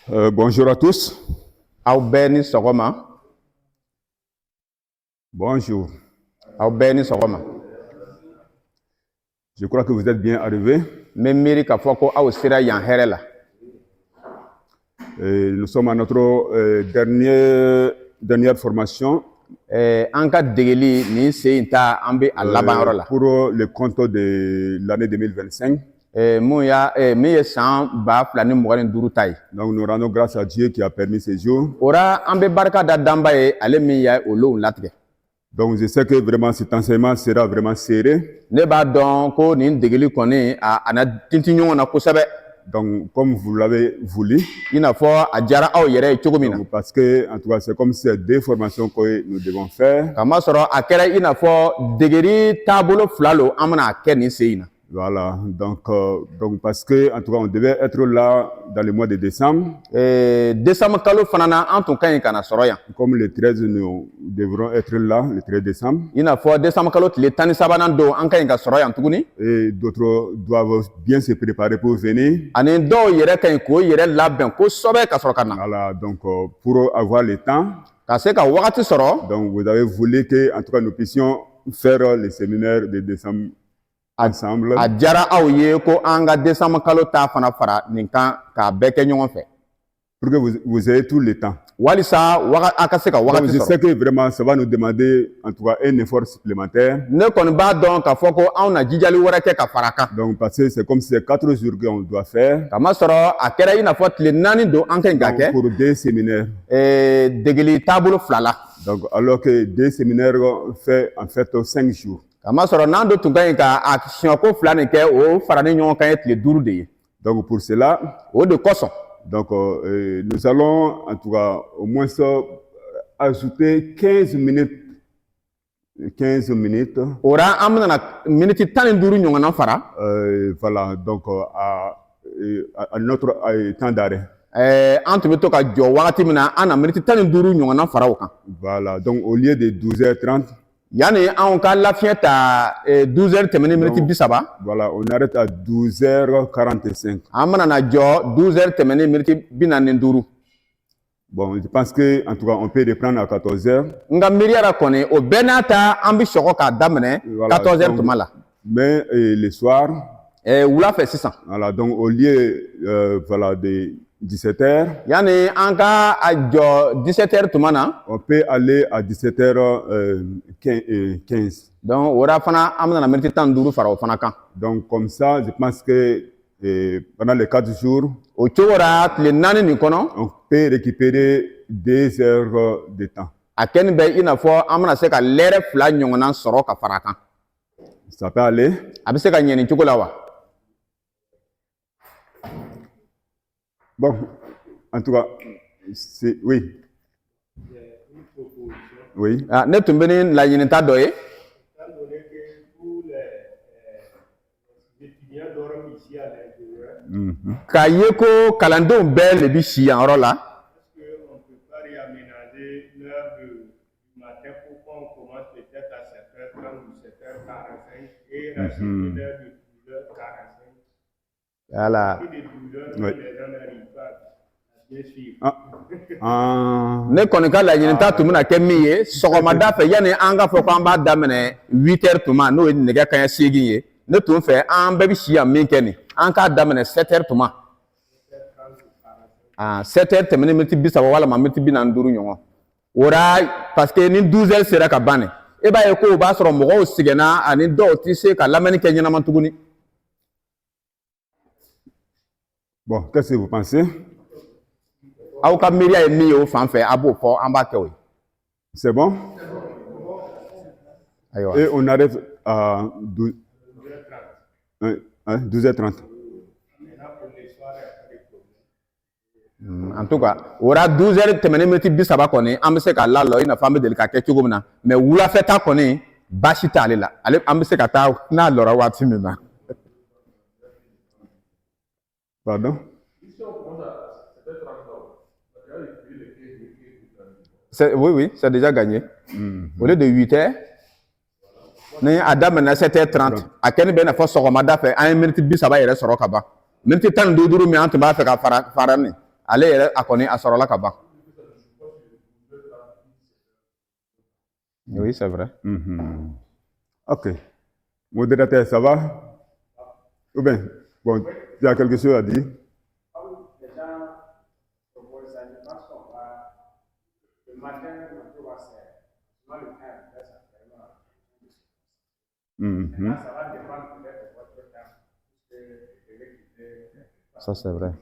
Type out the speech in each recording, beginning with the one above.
Bonjour à tous. Aw bɛɛ ni sɔgɔma. Bonjour. Aw bɛɛ ni sɔgɔma. Je crois que vous êtes bien arrivés. N bɛ miiri k'a fɔ ko aw sera yan hɛrɛ la. Nous sommes à notre dernière formation An ka degeli nin sen in ta an bɛ a laban yɔrɔ la. pour le compte de l'année 2025. Min ye san 2025 ta ye. Donc nous rendons grâce à Dieu qui a permis ces jours. O la an bɛ barika da danba ye ale min ye olu latigɛ. Donc je sais que vraiment cet enseignement sera vraiment serré. Ne b'a dɔn ko nin degeli kɔni a na tintin ɲɔgɔn na kosɛbɛ. Donc comme vous l'avez voulu. I n'a fɔ a diyara aw yɛrɛ ye cogo min na. Parce que en tout cas c'est comme ces deux formations que nous devons faire. Kamasɔrɔ a kɛra i n'a fɔ degeli taabolo fila lo an bɛna kɛ nin sen in na. Voilà, donc parce que en tout cas on devait être là dans le mois de décembre. Décembre kalo fana na an tun ka ɲi ka na sɔrɔ yan. Comme le 13 nous devrons être là le 13 décembre. I n'a fɔ décembre kalo tile 13 don an ka ɲi ka sɔrɔ yan tuguni. Et d'autres doivent bien se préparer pour venir. Ani dɔw yɛrɛ ka ɲi k'o yɛrɛ labɛn kosɛbɛ ka sɔrɔ ka na. Voilà, donc pour avoir le temps. Ka se ka wagati sɔrɔ. Donc vous avez voulu que en tout cas nous puissions faire le séminaire de décembre ensemble. A diyara aw ye ko an ka décembre kalo ta fana fara nin kan k'a bɛɛ kɛ ɲɔgɔn fɛ. Pour que vous ayez tout le temps. Walisa a ka se ka wagati sɔrɔ. Je sais que vraiment ça va nous demander en tout cas un effort supplémentaire. Ne kɔni b'a dɔn k'a fɔ ko anw na jijali wɛrɛ kɛ ka fara kan. Donc parce que c'est comme ces 4 jours qu'on doit faire. Kamasɔrɔ a kɛra i n'a fɔ tile 4 don an ka ɲi ka kɛ. Pour 2 séminaires. Degeli taabolo 2 la. Donc alors que 2 séminaires fait en fait 5 jours. Kamasɔrɔ n'an do tun ka ɲi ka a siɲɛko 2 nin kɛ o farani ɲɔgɔn kan ye tile 5 de ye. Donc pour cela. O de kosɔn. Donc nous allons en tout cas au moins ajouter 15 minutes. 15 minutes. O la an bɛna miniti 15 ɲɔgɔnna fara. Voilà donc à notre temps d'arrêt. An tun bɛ to ka jɔ wagati min na an na miniti 15 ɲɔgɔnna fara o kan. Voilà donc au lieu de 12h30. Yani anw ka lafiɲɛ ta 12h tɛmɛni miniti 30. Voilà on arrête à 12h45. An bɛna na jɔ 12h tɛmɛni miniti 45. Bon, je pense que en tout cas on peut reprendre à 14h. Nga miiriyara kɔni o bɛɛ n'a ta an bɛ sɔgɔ k'a daminɛ 14h tuma la. Mais le soir. Wula fɛ sisan. Voilà donc au lieu voilà de 17h. Yani an ka a jɔ 17h tuma na. On peut aller à 17h15. Donc o la fana an bɛna na miniti 15 fara o fana kan. Donc comme ça je pense que pendant les 4 jours. O cogo la tile 4 nin kɔnɔ. On peut récupérer 2 heures de temps. A kɛni bɛ i n'a fɔ an bɛna se ka lɛrɛ 2 ɲɔgɔnna sɔrɔ ka fara kan. Ça peut aller. A bɛ se ka ɲɛ nin cogo la wa? Bon, en tout cas, c'est oui. Oui. Ne tun bɛ ni laɲinita dɔ ye. K'a ye ko kalandenw bɛɛ de bɛ si yan yɔrɔ la. Voilà. Ne kɔni ka laɲinita tun bɛna kɛ min ye sɔgɔmada fɛ yani an ka fɔ k'an b'a daminɛ 8h tuma n'o ye nɛgɛ kanɲɛ 8 ye ne tun fɛ an bɛɛ bɛ si yan min kɛ nin an k'a daminɛ 7h tuma. 7h tɛmɛni miniti 30 walima miniti 45 ɲɔgɔn. O la parce que ni 12h sera ka ban e b'a ye ko o b'a sɔrɔ mɔgɔw sɛgɛnna ani dɔw tɛ se ka lamɛnni kɛ ɲɛnama tuguni. Bon, qu'est-ce que vous pensez? Aw ka miiriya ye min ye o fan fɛ a b'o fɔ an b'a kɛ o ye. C'est bon? Ayiwa. Et on arrive à 12h30. En tout cas o la 12h tɛmɛni miniti 30 kɔni an bɛ se ka lalɔ i n'a fɔ an bɛ deli ka kɛ cogo min na mais wulafɛta kɔni baasi t'ale la ale an bɛ se ka taa n'a lɔra waati min na. Pardon? Oui, c'est déjà gagné. Au lieu de 8h, ni a daminɛ 7h30 a kɛni bɛ i n'a fɔ sɔgɔmada fɛ an ye miniti 30 yɛrɛ sɔrɔ ka ban. Miniti 15 min an tun b'a fɛ ka fara nin ale yɛrɛ a kɔni a sɔrɔla ka ban. Oui, c'est vrai. Ok. Modérateur, ça va? Ou bien, bon, tu as quelque chose à dire? Ça, c'est vrai.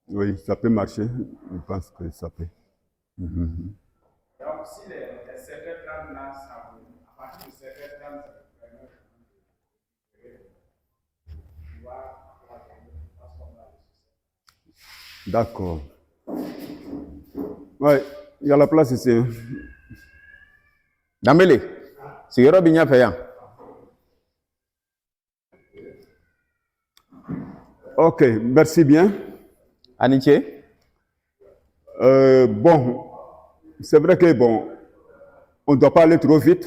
Oui, ça peut marcher. Je pense que ça peut. Donc, si les 7h30 là, ça vous, à partir de 7h30, ça vous permet de voir. D'accord. Oui, il y a la place ici. Dambele, sigiyɔrɔ bi ɲɛfɛ yan. Ok, merci bien. Ani ce. Bon, c'est vrai que bon, on ne doit pas aller trop vite.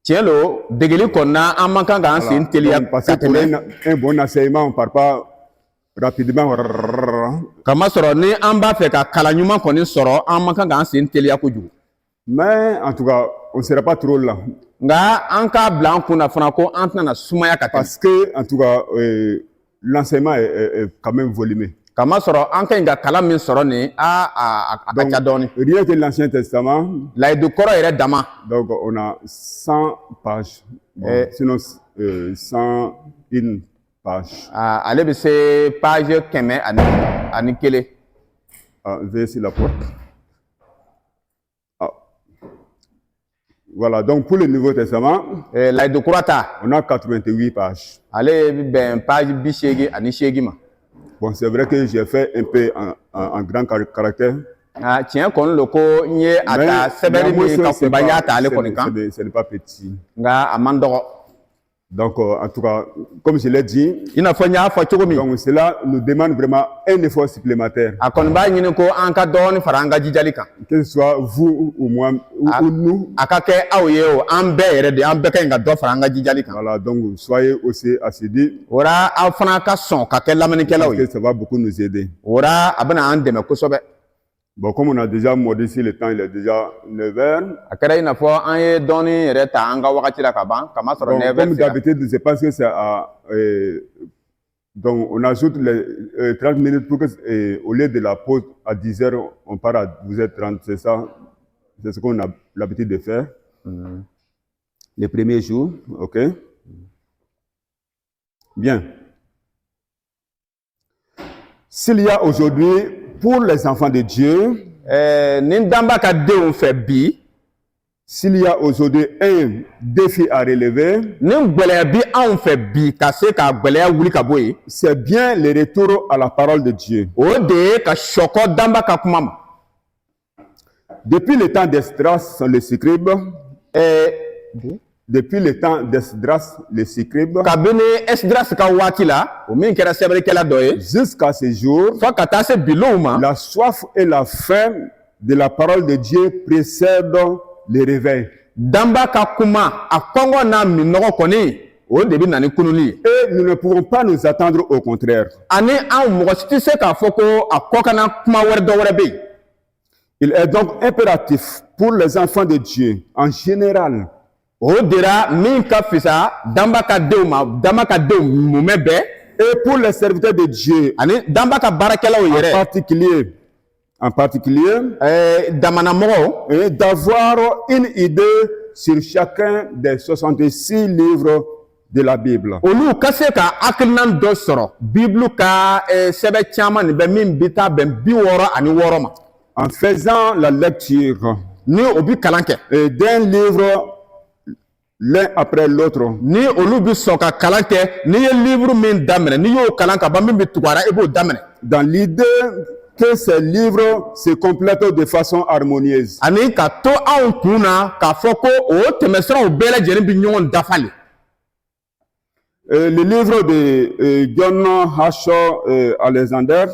Tiɲɛ lo, degeli kɔnɔna an man kan k'an sen teliya Parce ka que pour tɛmɛ. un bon enseignement, on ne part pas rapidement. Kamasɔrɔ ni an b'a fɛ ka kalan ɲuman kɔni sɔrɔ, an man kan k'an sen teliya kojugu. Mais en tout cas, on ne sera pas trop là. Nka an k'a bila an kunna fana ko an tɛna sumaya ka tɛmɛ. Parce que, en tout cas, l'enseignement est quand même volumé. Kamasɔrɔ an ka ɲi ka kalan min sɔrɔ nin a ka ca dɔɔni. Rien que l'Ancien Testament, Layidu kɔrɔ yɛrɛ dama. donc on a 100 pages, bon, sinon 101 pages. Ale bɛ se page 101. Ah, veuillez sur la porte. Ah. Voilà, donc pour le Nouveau Testament, Layidu kura ta. on a 88 pages. Ale bɛ bɛn page 88 ma. Bon, c'est vrai que j'ai fait un peu en grand caractère. Tiɲɛ kɔni lo ko n ye a ta sɛbɛnni min ka kunba n y'a ta ale kɔni kan. Ce n'est pas petit. Nka a man dɔgɔ. Donc, en tout cas, comme je l'ai dit, I n'a fɔ n y'a fɔ cogo min. donc cela nous demande vraiment un effort supplémentaire. A kɔni b'a ɲini ko an ka dɔɔni fara an ka jijali kan. Que ce soit vous ou moi ou nous. A ka kɛ aw ye o, an bɛɛ yɛrɛ de, an bɛɛ ka ɲi ka dɔ fara an ka jijali kan. Voilà, donc soyez aussi assidus. Ora aw fana ka sɔn ka kɛ lamɛnnikɛlaw ye. Parce que ça va beaucoup nous aider. Ora a bɛna an dɛmɛ kosɛbɛ. Bon, comme on a déjà modifié le temps, il est déjà 9h. A kɛra i n'a fɔ an ye dɔɔni yɛrɛ ta an ka wagati la ka ban, kamasɔrɔ Donc, 9h comme sera. d'habitude, je pense que c'est à... donc, on ajoute les 30 minutes pour que, au lieu de la pause à 10h, on part à 12h30. C'est ça, c'est ce qu'on a l'habitude de faire. Les premiers jours, ok. Bien. S'il y a aujourd'hui, pour les enfants de Dieu, Ni danba ka denw fɛ bi, s'il y a aujourd'hui un défi à relever, ni gbɛlɛya bi anw fɛ bi ka se ka gbɛlɛya wuli ka bɔ yen, c'est bien le retour à la parole de Dieu. o de ye ka sɔkɔ danba ka kuma ma. Depuis le temps d'Esdras, le scribe, depuis le temps d'Esdras, le scribe, Kabini Esdras ka waati la, o min kɛra sɛbɛnnikɛla dɔ ye, jusqu'à ce jour, fɔ ka taa se bilow ma, la soif et la faim de la parole de Dieu précèdent le réveil. danba ka kuma, a kɔngɔ n'a minɔgɔ kɔni, o de bɛ na ni kununi ye. Et nous ne pouvons pas nous attendre au contraire. Ani anw mɔgɔ si tɛ se k'a fɔ ko a kɔ kana kuma wɛrɛ dɔ wɛrɛ bɛ yen. Il est donc impératif pour les enfants de Dieu, en général, O dira min ka fisa danba ka denw ma, danba ka denw mumɛ bɛɛ, et pour les serviteurs de Dieu, ani danba ka baarakɛlaw yɛrɛ, en particulier, damanamɔgɔw, et d'avoir une idée sur chacun des 66 livres de la Bible. olu ka se ka hakilina dɔ sɔrɔ Bible ka sɛbɛn caman nin bɛ min bi taa bɛn 66 ma. En faisant la lecture Ni o bi kalan kɛ, d'un livre l'un après l'autre, ni olu bi sɔn ka kalan kɛ, n'i ye livre min daminɛ, n'i y'o kalan ka ban min bi tugara i b'o daminɛ. dans l'idée que ces livres se complètent de façon harmonieuse. Ani ka to anw kun na k'a fɔ ko o tɛmɛsiraw bɛɛ lajɛlen bi ɲɔgɔn dafa le. Le livre de John H. Alexander,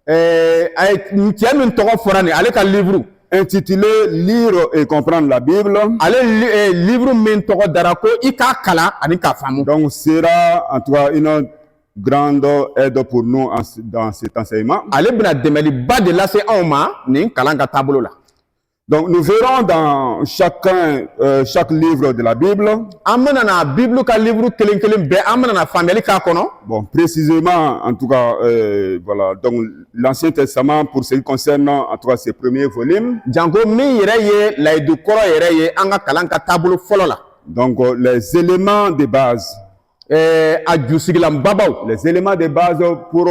cɛ min tɔgɔ fɔra nin ale ka livre intitulé Lire et comprendre la Bible, ale livre min tɔgɔ dara ko i k'a kalan ani k'a faamu. donc sera en tout cas une grande aide pour nous dans cet enseignement. Ale bɛna dɛmɛliba de lase anw ma nin kalan ka taabolo la. Donc, nous verrons dans chaque livre de la Bible. An bɛna na Bible ka livre kelen kelen bɛɛ an bɛna na faamuyali k'a kɔnɔ. Bon, précisément, en tout cas, voilà. Donc, l'Ancien Testament, pour ce qui concerne, en tout cas, ses premiers volumes. Janko min yɛrɛ ye layidu kɔrɔ yɛrɛ ye an ka kalan ka taabolo fɔlɔ la. Donc, les éléments de base. A jusigilanbabaw. Les éléments de base pour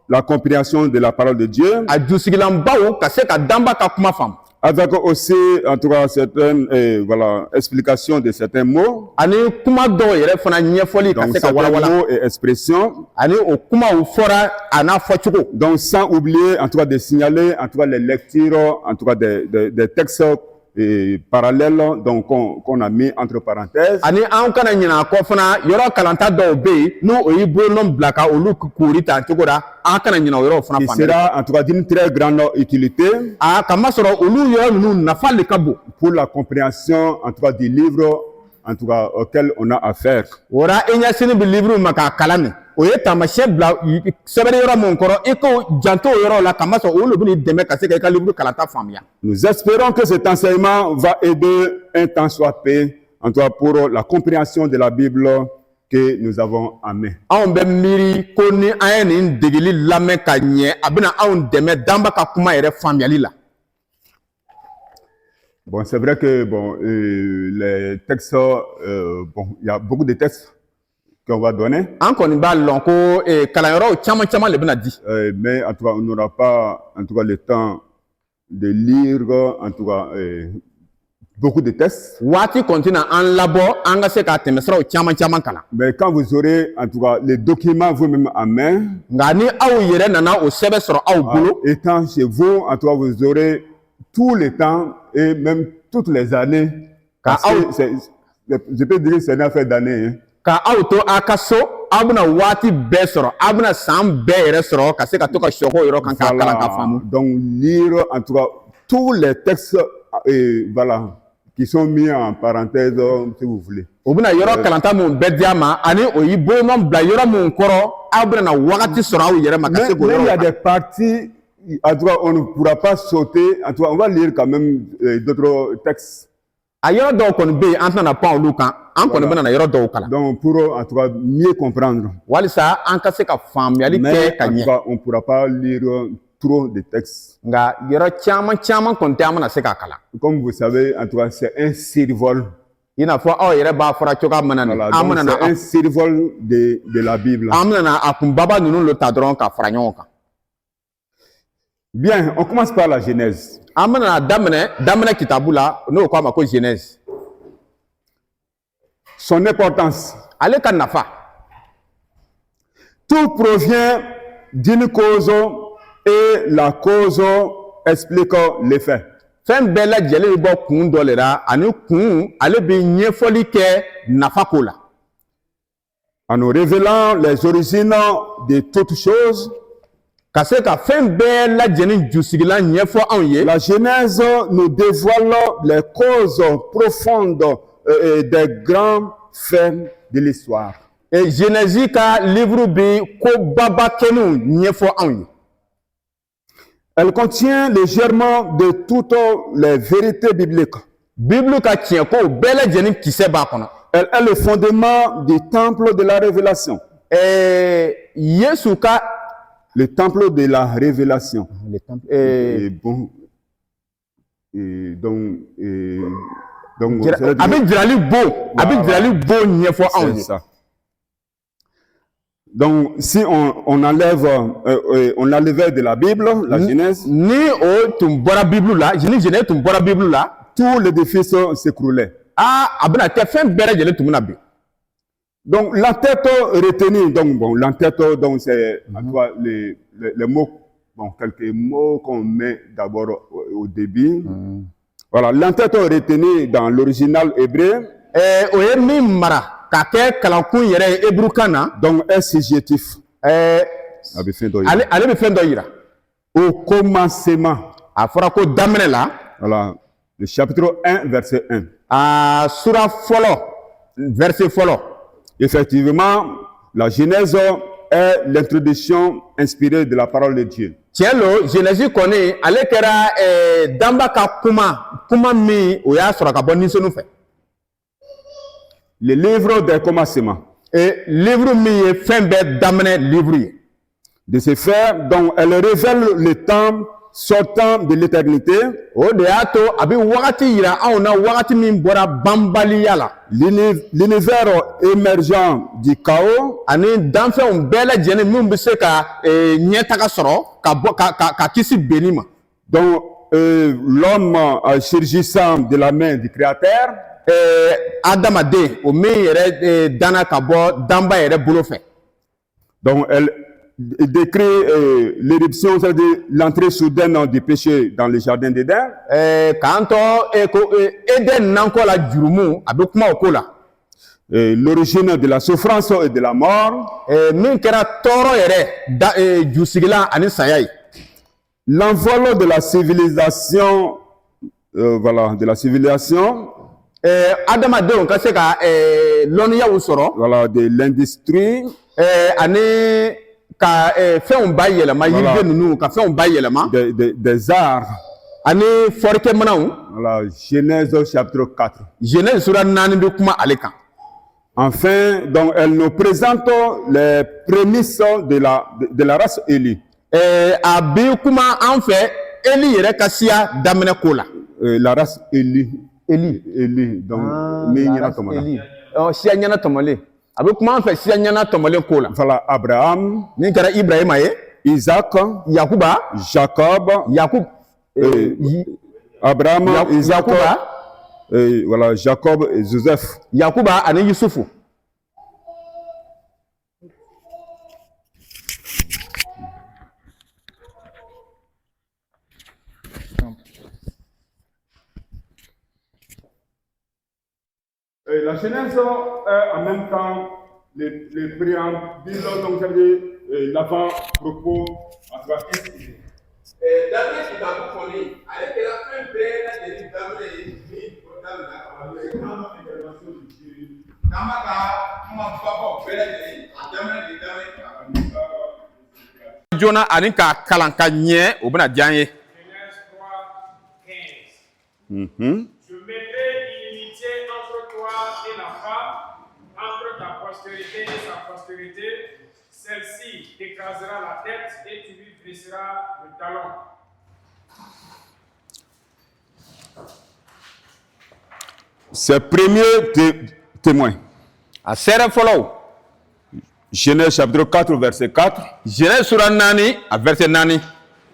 la compréhension de la parole de Dieu. A jusigilanbaw ka se ka danba ka kuma faamu. Avec aussi, en tout cas, certaines voilà, explications de certains mots. Ani kuma dɔw yɛrɛ fana ɲɛfɔli ka Donc, se ka certains walawala. mots et expressions. Ani o kumaw fɔra a n'a fɔcogo. Donc, sans oublier, en tout cas, de signaler, en tout cas, les lectures, en tout cas, des textes parallèles, donc, qu'on a mis entre parenthèses. Ani an kana ɲina kɔ fana yɔrɔ kalanta dɔw bɛ yen n'o o y'i bolonɔ bila ka olu koori tan cogo la an kana ɲina o yɔrɔ fana Il faamuyali. sera, en tout cas, d'une très grande utilité A kamasɔrɔ olu yɔrɔ ninnu nafa le ka bon. pour la compréhension, en tout cas, du livre, en tout cas, auquel on a affaire. O la i ɲɛsini bɛ livre ma k'a kalan nin o ye taamasiyɛn bila sɛbɛnni yɔrɔ min kɔrɔ i ko janto o yɔrɔ la kamasɔrɔ olu bɛ n'i dɛmɛ ka se ka i ka livre kalanta faamuya. Nous espérons que cet enseignement va aider un tant soit peu, en tout cas, pour la compréhension de la Bible que nous avons en main. Anw bɛ miiri ko ni an ye nin degeli lamɛn ka ɲɛ a bɛna anw dɛmɛ danba ka kuma yɛrɛ faamuyali la. Bon, c'est vrai que bon, les textes, bon, il y a beaucoup de textes qu'on va donner, An kɔni b'a lɔn ko kalanyɔrɔw caman caman le bɛna di. mais en tout cas, on n'aura pas, en tout cas, le temps de lire, en tout cas, beaucoup de textes. Waati kɔnti na an labɔ an ka se ka tɛmɛsiraw caman caman kalan. Mais quand vous aurez, en tout cas, les documents vous-même en main, Nka ni aw yɛrɛ nana o sɛbɛn sɔrɔ aw bolo. étant chez vous, en tout cas, vous aurez tout le temps et même toutes les années. Parce que je peux dire que c'est une affaire d'années. Hein. Ka aw to a ka so aw bɛna waati bɛɛ sɔrɔ aw bɛna san bɛɛ yɛrɛ sɔrɔ ka se ka to ka sɔkɔ yɔrɔ kan k'a kalan ka faamu. Donc, lire, en tout cas, tous les textes voilà, qui sont mis en parenthèse, si vous voulez. O bɛna yɔrɔ kalanta mun bɛɛ di a ma ani o y'i bolonɔ bila yɔrɔ mun kɔrɔ aw bɛna na wagati sɔrɔ aw yɛrɛ ma ka se k'o Mais il y yɔrɔ a kan. des parties, en tout cas, on ne pourra pas sauter. En tout cas, on va lire quand même d'autres textes. A yɔrɔ dɔw kɔni bɛ yen an tɛna pan olu kan an kɔni bɛna na yɔrɔ dɔw kalan. Donc, pour, en tout cas, mieux comprendre. Walisa an ka se ka faamuyali Mais, kɛ ka en tout ɲɛ. cas, on ne pourra pas lire trop de textes. Nka yɔrɔ caman caman kɔni tɛ an bɛna se k'a kalan. Comme vous savez, en tout cas, c'est un survol. I n'a fɔ aw yɛrɛ b'a fɔra cogoya min na nin Voilà, an donc bɛna na c'est un survol de la Bible. an bɛna na a kunbaba ninnu le ta dɔrɔn ka fara ɲɔgɔn kan. Bien, on commence par la Genèse. An bɛna daminɛ kitabu la n'o ko a ma ko Genèse. Son importance. Ale ka nafa Tout provient d'une cause et la cause explique l'effet. fɛn bɛɛ lajɛlen bɛ bɔ kun dɔ de la ani kun ale bɛ ɲɛfɔli kɛ nafa ko la. En nous révélant les origines de toutes choses, Ka se ka fɛn bɛɛ lajɛlen jusigilan ɲɛfɔ anw ye. la Genèse nous dévoile les causes profondes des grands faits de l'histoire. Genèse ka livre bi ko baba kɛnɛw ɲɛfɔ anw ye. Elle contient le germe de toutes les vérités bibliques. Bible ka tiɲɛko bɛɛ lajɛlen kisɛ b'a kɔnɔ. Elle est le fondement du temple de la révélation. Yesu ka Le temple de la révélation. Eh, Bon. Donc, a bɛ jirali bon a bɛ jirali bon ɲɛfɔ anw c'est ye. ça. Donc, si on enlève, on enlevait de la Bible, la Genèse, Ni o tun bɔra Bible la ni Genèse tun bɔra Bible la tout l'édifice s'écroulait. a bɛna kɛ fɛn bɛɛ lajɛlen tun bɛna bin. Donc, l'entête retenue, donc, bon, l'entête, donc, c'est, en tout cas, les mots, bon, quelques mots qu'on met d'abord au début. Voilà, l'entête retenue dans l'original hébreu, O ye min mara ka kɛ kalankun yɛrɛ ye Hébreu na. donc, est suggestif. Ale Ale bɛ fɛn dɔ yira. Au commencement, A fɔra ko daminɛ la voilà, le chapitre 1, verset 1. a sura fɔlɔ verset fɔlɔ. Effectivement, la Genèse est l'introduction inspirée de la parole de Dieu. tiɲɛ lo Genèse kɔni ale kɛra danba ka kuma min o y'a sɔrɔ ka bɔ nisɔndiya fɛ. Le livre des commencements. livre min ye fɛn bɛɛ daminɛ livre ye. De ce fait, donc, elle révèle le temps sortant de l'éternité. O de y'a to a bɛ wagati yira anw na wagati min bɔra banbaliya la. L'univers émergent du chaos. Ani danfɛnw bɛɛ lajɛlen min bɛ se ka ɲɛtaga sɔrɔ ka kisi benni ma. Donc, l'homme surgissant de la main du Créateur. Adamaden o min yɛrɛ danna ka bɔ danba yɛrɛ bolo fɛ. Donc, elle décrit l'éruption, c'est-à-dire l'entrée soudaine du péché dans le jardin d'Éden. K'an tɔ ko Eden nankɔ la jurumu a bɛ kuma o ko la. L'origine de la souffrance et de la mort. Min kɛra tɔɔrɔ yɛrɛ jusigilan ani saya ye. L'envol de la civilisation, voilà, de la civilisation. Adamadenw ka se ka lɔnniyaw sɔrɔ. Voilà, de l'industrie. Ani ka fɛnw bayɛlɛma yiriden ninnu ka fɛnw bayɛlɛma. Des arts. Ani fɔrikɛminɛnw. Voilà, Genèse chapitre 4. Genèse sura 4 bɛ kuma ale kan. Enfin, donc elle nous présente les prémices de la race Élie. A bɛ kuma an fɛ Eli yɛrɛ ka siya daminɛ ko la. La race Élie. Eli. Donc min ɲɛna tɔmɔla. Siya ɲɛna tɔmɔlen. A bɛ kuma an fɛ siya ɲɛna tɔmɔlen ko la. Voilà, Abraham. Min kɛra Ibrahima ye. Isaac. Yakuba. Jacob. Abraham. Isaac. Voilà, Jacob et Joseph. Yakuba ani Yusufu. La Genèse est en même temps le préambule, donc ça veut dire l'avant-propos à travers Christ. Daminɛ kitabu kɔni ale kɛra fɛn bɛɛ lajɛlen daminɛ ye min o daminɛ n'an b'a ka kumababaw bɛɛ lajɛlen a daminɛ de daminɛ. Joona ani k'a kalan ka ɲɛ o bɛna diya an ye. Genèse 3:15. Je mettrai inimitié entre toi et la femme, entre ta postérité et sa postérité. Celle-ci t'écrasera la tête et tu lui briseras le talon. C'est premier témoin. A sɛrɛ fɔlɔw. Genèse chapitre 4, verset 4. Genèse sura 4 a verset 4.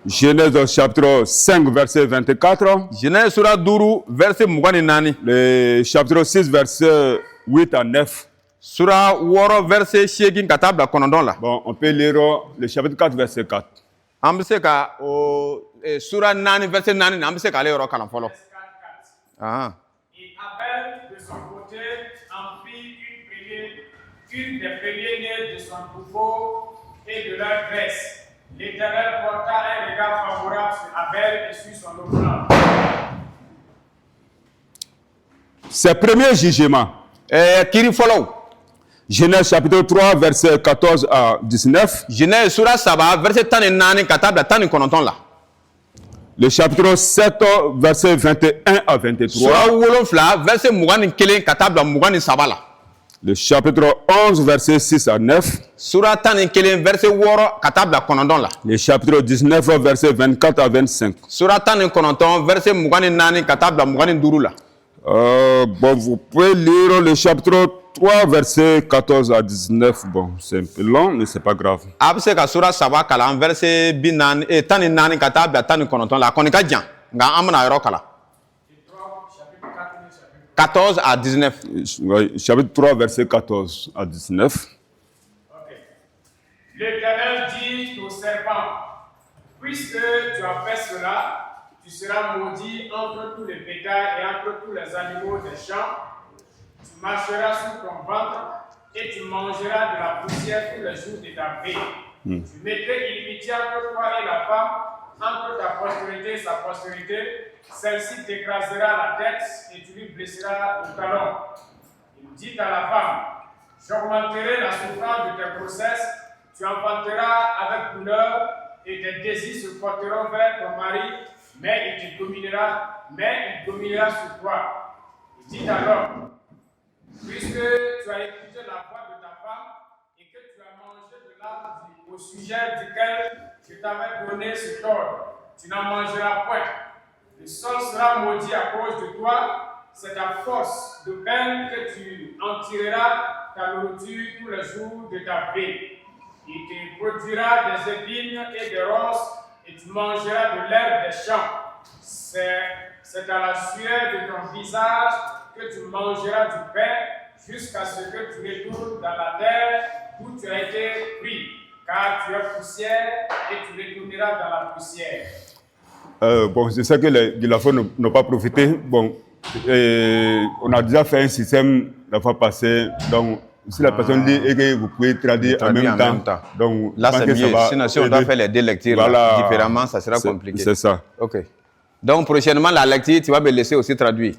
Genèse chapitre 5, verset 24. Genèse sura 5 verset 24. Le chapitre 6, verset 8 à 9. Sura 6 verset 8 ka taa bila 9 la. Bon, on peut lire le chapitre 4, verset 4. An bɛ se ka sura 4 verset 4 an bɛ se k'ale yɔrɔ kalan fɔlɔ. Et Abel, de son côté, en prit une des premiers-nés de son troupeau et de leur graisse. L'Éternel porta un regard favorable sur Abel et sur son offrande. C'est le premier jugement. Kiri fɔlɔw. Genèse chapitre 3, verset 14 à 19. Genèse sura 3 verset 14 ka taa bila 19 la. Le chapitre 7, verset 21 à 23. Sura 7 verset 21 ka taa bila 23 la. Le chapitre 11, verset 6 à 9. Sura 11 verset 6 ka taa bila 9 la. Le chapitre 19, verset 24 à 25. Sura 19 verset 24 ka taa bila 25 la. Bon, vous pouvez lire le chapitre 3, verset 14 à 19. Bon, c'est un peu long, mais c'est pas grave. A bɛ se ka sura 3 kalan verset 14 ka taa bila 19 la a kɔni ka jan nka an bɛna yɔrɔ kalan. 14 à 19. Chapitre 3, verset 14 à 19. Okay. L'Éternel dit au serpent, puisque tu as fait cela, tu seras maudit entre tous les bétails et entre tous les animaux des champs. Tu marcheras sur ton ventre et tu mangeras de la poussière tous les jours de ta vie. Tu mettrais inimitié entre toi et la femme, entre ta postérité et sa postérité. Celle-ci t'écrasera la tête et tu lui blesseras le talon. Il dit à la femme, j'augmenterai la souffrance de tes grossesses, Tu enfanteras avec douleur et tes désirs se porteront vers ton mari, mais il dominera sur toi. Il dit alors, puisque tu as écouté la voix de ta femme et que tu as mangé de l'arbre au sujet duquel je t'avais donné ce ordre, tu n'en mangeras point. Le sol sera maudit à cause de toi. C'est à force de peine que tu en tireras ta nourriture tous les jours de ta vie. Il te produira des épines et des ronces, et tu mangeras de l'herbe des champs. C'est à la sueur de ton visage que tu mangeras du pain, jusqu'à ce que tu retournes dans la terre où tu as été pris, car tu es poussière et tu retourneras dans la poussière. Bon, je sais que les Gilafos n'ont pas profité. Bon, on a déjà fait un système la fois passée, donc si la personne lit et que vous pouvez traduire en même temps. Donc, là, c'est mieux. Sinon, si on doit faire les deux lectures voilà, différemment, ça sera compliqué. C'est ça. OK. Donc, prochainement, la lecture, tu vas me laisser aussi traduire.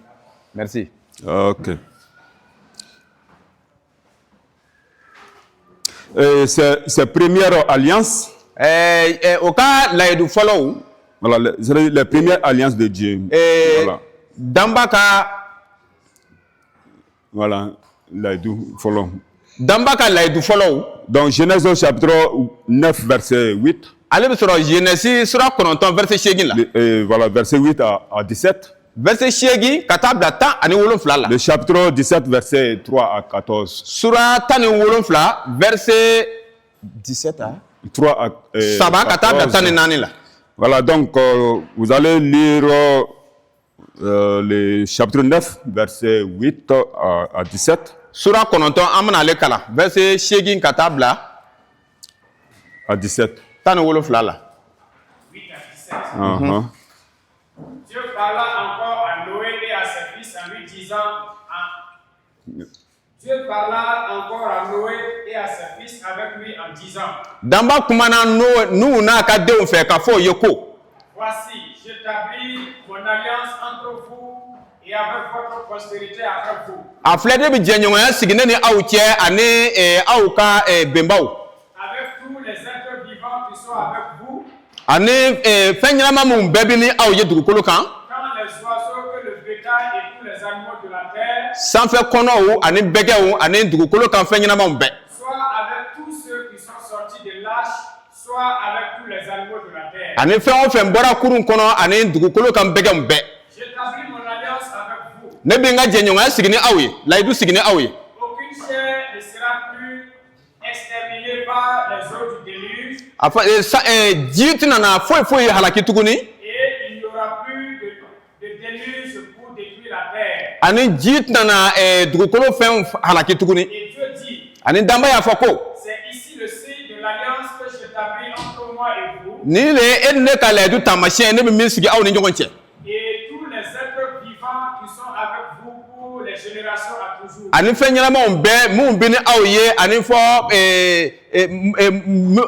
Merci. OK. C'est première alliance. Au cas là, il follow. Voilà, c'est la première alliance de Dieu. Voilà. Dambaka. Voilà, l'Aïdou follow. Dambaka l'Aïdou follow. Donc, Genèse chapitre 9, verset 8. Allez, sur Genèse, sur verset Shegin là. Voilà, verset 8 à 17. Verset Shegin, katabla ta ani wolonfla là. Le chapitre 17, verset 3 à 14. Sura tani wolonfla, verset 17 à 3 à 14. Saba katabla tani nani là. Voilà, donc vous allez lire le chapitre 9, verset 8 à 17. Sura kononton amana le kala, verset Shegin katabla à 17. Tani wolonfla là. 8 à 17. Dieu parla encore à Noé et à ses fils en lui disant Dieu parla encore à Noé et à ses fils avec lui en disant Damba kumana nous na ka de fait ka fo yoko. Voici, j'établis mon alliance entre vous et avec votre postérité après vous. Aflede bi jenyo ya sigine ni awche ane awka bembao. Avec tous les êtres vivants qui sont avec vous. Ane fenyama mu bebi ni awye dugukolo kan. Quand les oiseaux que le bétail et tous les animaux de la terre. Sans faire kono ane bege ane dugukolo kan fenyama mu be. Soit avec tous ceux qui sont sortis de l'arche, soit avec tous les animaux de la terre. Ane fe on fe mbora kurun kono ane dugukolo kan bege mu be. J'établis mon alliance avec vous. Ne benga jenyo ya sigine awye, laidu sigine awye. Aucune chair ne sera plus exterminée par les eaux du déluge. Afa jitina na foi halaki tuguni. Et il n'y aura plus de déluge pour détruire la terre. Ani jitina na dugukolo fen halaki tuguni. Et Dieu dit, Ani damba ya fako. c'est ici le signe de l'alliance que j'établis entre moi et vous. Ni le enne ka laidu tamasien ne bi misigi aw ni njonche. Et tous les êtres vivants qui sont avec vous pour les générations à toujours. Ani fenyala mo be mu bini awye ani fo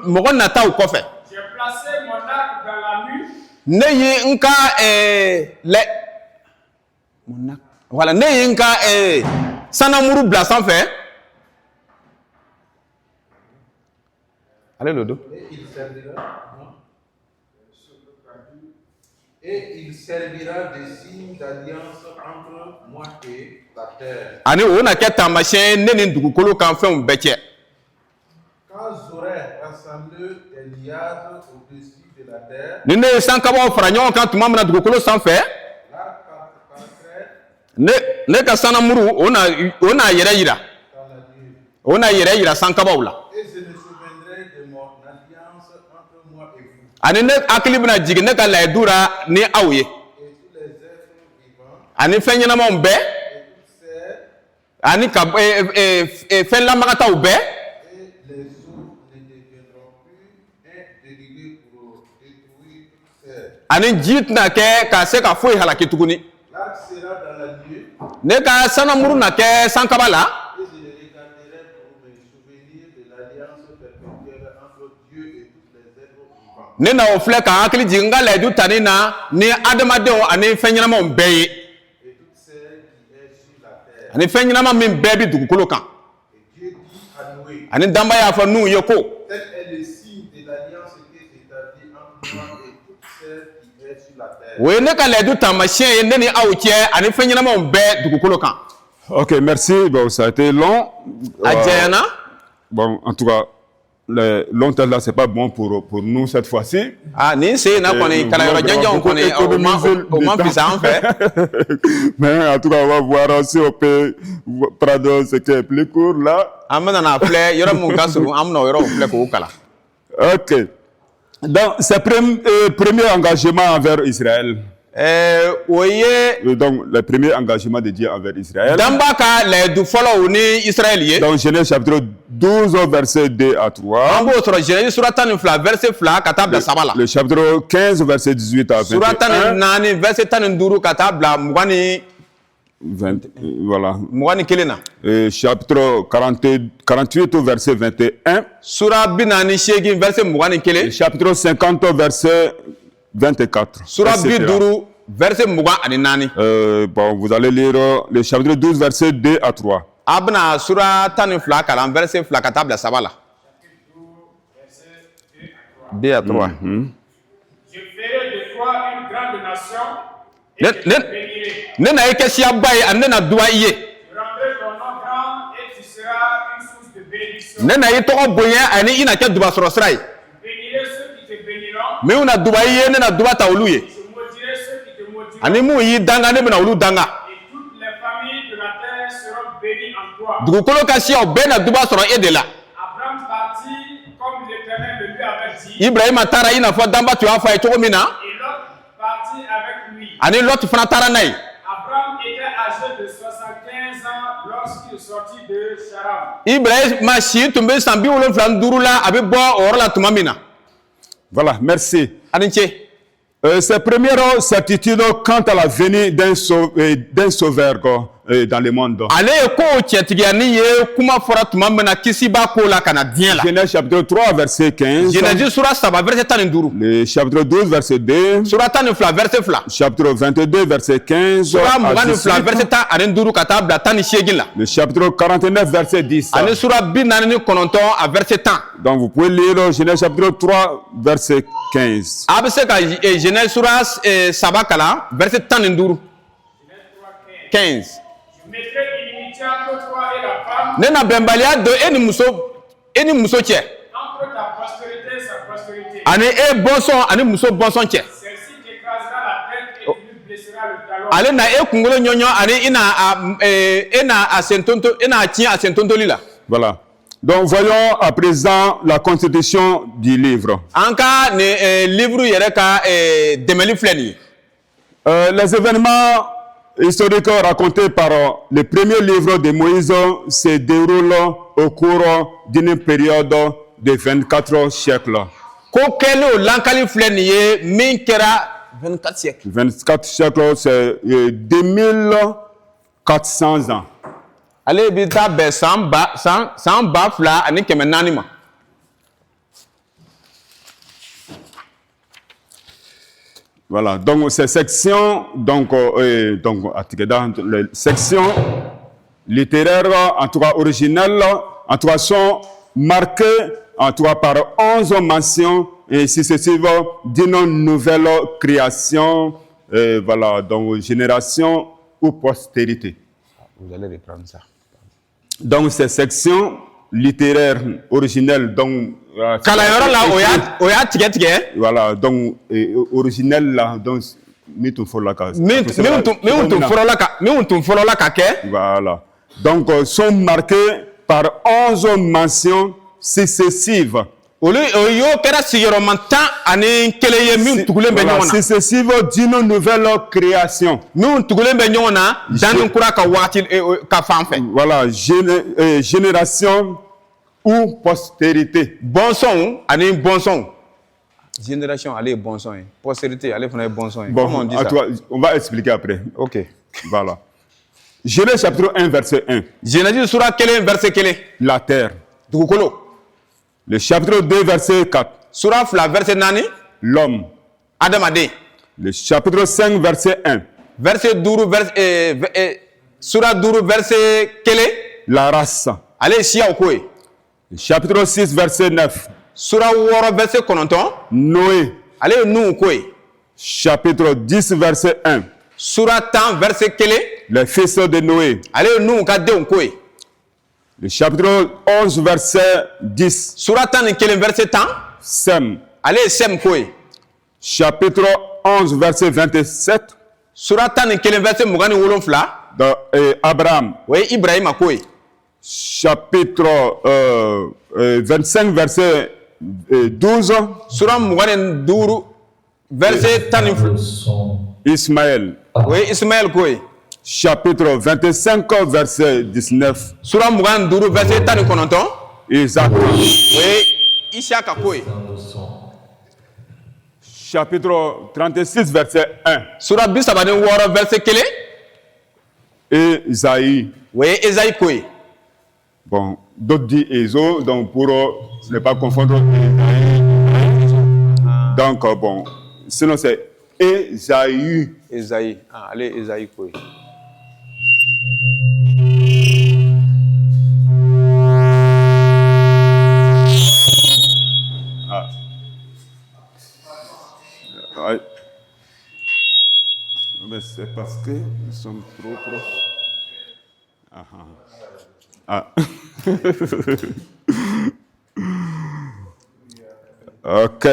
mo na taw ko fe. J'ai placé mon arc dans la nuit. Ne yi nka le mon arc. Voilà, ne yi nka sanamuru bla sans fait. Allez Lodo. Et il servira de signe d'alliance entre moi et la terre. Ani ona ke tamasien ne ni dugukolo kan fe un beche. Quand j'aurai rassemblé les liades au-dessus de la terre, Ni ne sankaba franyo kan tuma na dugukolo sans fait. l'arc paraîtrait Ne ka sanamuru ona yere yira. dans la nuit. Ona yere yira sankaba ula. Et je me souviendrai de mon alliance entre moi et vous. Ani ne akili bina jigi ne ka laidura ni awye. Et tous les êtres vivants Ani fenyana mo be. et toutes ces Ani ka fen la magata ube. et les eaux ne deviendront plus indéliguées pour détruire toutes ces. Ani jit na ke ka se ka foi halaki tuguni. L'arc sera dans la nuit Ne ka sanamuru na ke sankabala. et je le regarderai pour me souvenir de l'alliance perpétuelle entre Dieu et tous les êtres vivants. Ne na ofle ka akili jinga laidu tani na ni adamade ani fenyana mo be. Et toutes celles qui est sur la terre. Ani fenyana ma min be bi dugukolo kan. Et Dieu dit à Noé, Ani damba ya fa nu yoko. telle est signe de l'alliance qui est établie entre moi et toute celle qui est sur la terre. o ye ne ka layidu taamasiyɛn ye ne ni aw cɛ ani fɛn ɲɛnamaw bɛɛ dugukolo kan. Ok, merci. Bon, ça a été long. a jɛnyana. Bon, en tout cas, le long terme là, c'est pas bon pour nous cette fois-ci. Nin sen in na kɔni kalanyɔrɔ janjanw kɔni o ma fisa an fɛ. Mais en tout cas, on va voir si on peut prendre ce qui est plus court là. An bɛna na filɛ yɔrɔ min ka surun an bɛna o yɔrɔw filɛ k'o kalan. Ok. Donc, c'est premier engagement envers Israël. O ye. Donc, le premier engagement de Dieu envers Israël. Danba ka layidu fɔlɔw ni Israël ye. Donc, Genèse chapitre 12, verset 2 à 3. An b'o sɔrɔ Genèse sura 12 verset 2 ka taa bila 3 la. Le chapitre 15, verset 18 à 21. Sura 14 verset 15 ka taa bila 20 voilà. 21 na. Chapitre 48, verset 21. Sura 48 verset 21. Chapitre 50, verset 24. Sura 50 verset 24. Bon, vous allez lire le chapitre 12, verset 2 à 3. Abna sura 12 kalan verset 2 ka taa bila 3 la. 2 à 3. Je ferai de toi une grande nation et je te bénirai. Ne na ye kɛ siyaba ye ani ne na duwa i ye. Je rendrai ton nom grand et tu seras une source de bénédiction. Ne na i tɔgɔ bonya ani i na kɛ dubasɔrɔ sira ye. Je bénirai ceux qui te béniront. minnu na duba i ye ne na duba ta olu ye. Je maudirai ceux qui te maudiront. ani mun y'i danga ne bɛna olu danga. Et toutes les familles de la terre seront bénies en toi. dugukolo ka siyaw bɛɛ na duba sɔrɔ e de la. Abraham partit comme l'Éternel le lui avait dit. Ibrahima taara i n'a fɔ danba tun y'a fɔ a ye cogo min na. Et Lot partit avec lui. ani Lot fana taara n'a ye. Abraham était âgé de 75 ans lorsqu'il sortit de Charan. Ibrahima si tun bɛ san 75 la a bɛ bɔ o yɔrɔ la tuma min na. Voilà, merci. a ni ce. Ces premières certitudes quant à la venue d'un sauveur dans le monde. ale ye kow cɛtigiyani ye kuma fɔra tuma min na kisi b'a ko la ka na diɲɛ la. Genèse chapitre 3, verset 15. Genèse sura 3 verset 15. Le chapitre 12, verset 2. Sura 12 verset 2. Chapitre 22, verset 15. Sura 22 verset 12 ka taa bila 18 la. Le chapitre 49, verset 10. ani sura 49 a verset 10. Donc vous pouvez lire Genèse chapitre 3, verset 15. a bɛ se ka Genèse sura 3 kalan verset 15. 15. Je mettrai inimitié entre toi et la femme, ne na bɛnbaliya don e ni muso cɛ. entre ta postérité et sa postérité. ani e bɔnsɔn ani muso bɔnsɔn cɛ. Celle-ci t'écrasera la tête et tu lui blesseras le talon. ale na e kunkolo ɲɔɲɔ ani e na a sentonto e na tiɲɛ a sentontoli la. Voilà. Donc voyons à présent la constitution du livre. an ka nin livre yɛrɛ ka dɛmɛli filɛ nin ye. Les événements historiques racontés par le premier livre de Moïse se déroulent au cours d'une période de 24 siècles. ko kɛlen o lankali filɛ nin ye min kɛra 24 siècles. 24 siècles, c'est 2400 ans. ale bɛ taa bɛn san 2400 ma. Voilà, donc ces sections, les sections littéraires, en tout cas originelles, en tout cas sont marquées, en tout cas par 11 mentions et successives d'une nouvelle création, voilà, donc génération ou postérité. Vous allez reprendre ça. Donc ces sections littéraires originelles, donc kalanyɔrɔ la o y'a tigɛ tigɛ. voilà, donc originel là, donc min tun fɔlɔla ka kɛ. Voilà, donc sont marqués par 11 mentions successives. olu y'o kɛra sigiyɔrɔma 10 ani 1 ye min tugulen bɛ ɲɔgɔn na. Successives d'une nouvelle création. min tugulen bɛ ɲɔgɔn na danni kura ka waati ka fan fɛ. Voilà, génération ou postérité. bɔnsɔnw ani bɔnsɔnw. génération ale ye bɔnsɔn ye. postérité ale fana ye bɔnsɔn ye. Bon, comment on dit ça? on va expliquer après. ok. Voilà. Genèse chapitre 1, verset 1. Genèse sura 1 verset 1. La terre. dugukolo. Le chapitre 2, verset 4. Sura 2 verset 4. L'homme. adamaden. Le chapitre 5, verset 1. verset 5 sura 5 verset 1. La race. ale ye siyaw ko ye. Le chapitre 6, verset 9. Sura 6 verset 9. Noé, Ale ye Nuhu ko ye. chapitre 10, verset 1. Sura 10 verset 1. Les fils de Noé. Ale ye Nuhu ka denw ko ye. Le chapitre 11, verset 10. Sura 11 verset 10. Sem. Ale ye Sem ko ye. Chapitre 11, verset 27. Sura 11 verset 27. Abraham. O ye Ibrahima ko ye. Chapitre 25, verset 12. Sura 25 verset 12. Ismaël. O ye Ismaël ko ye. Chapitre 25, verset 19. Sura 25 verset 19. Isaac. O ye Isaka ko ye. Chapitre 36, verset 1. Sura 36 verset 1. Et Isaïe. O ye Esaïe ko ye. Bon, d'autres disent Ézo, donc pour ne pas confondre. Donc, bon, sinon c'est Esaïe. Esaïe. Ah, allez, Esaïe ko ye. Ouais. Mais c'est parce que nous sommes trop proches. Ah. Ok.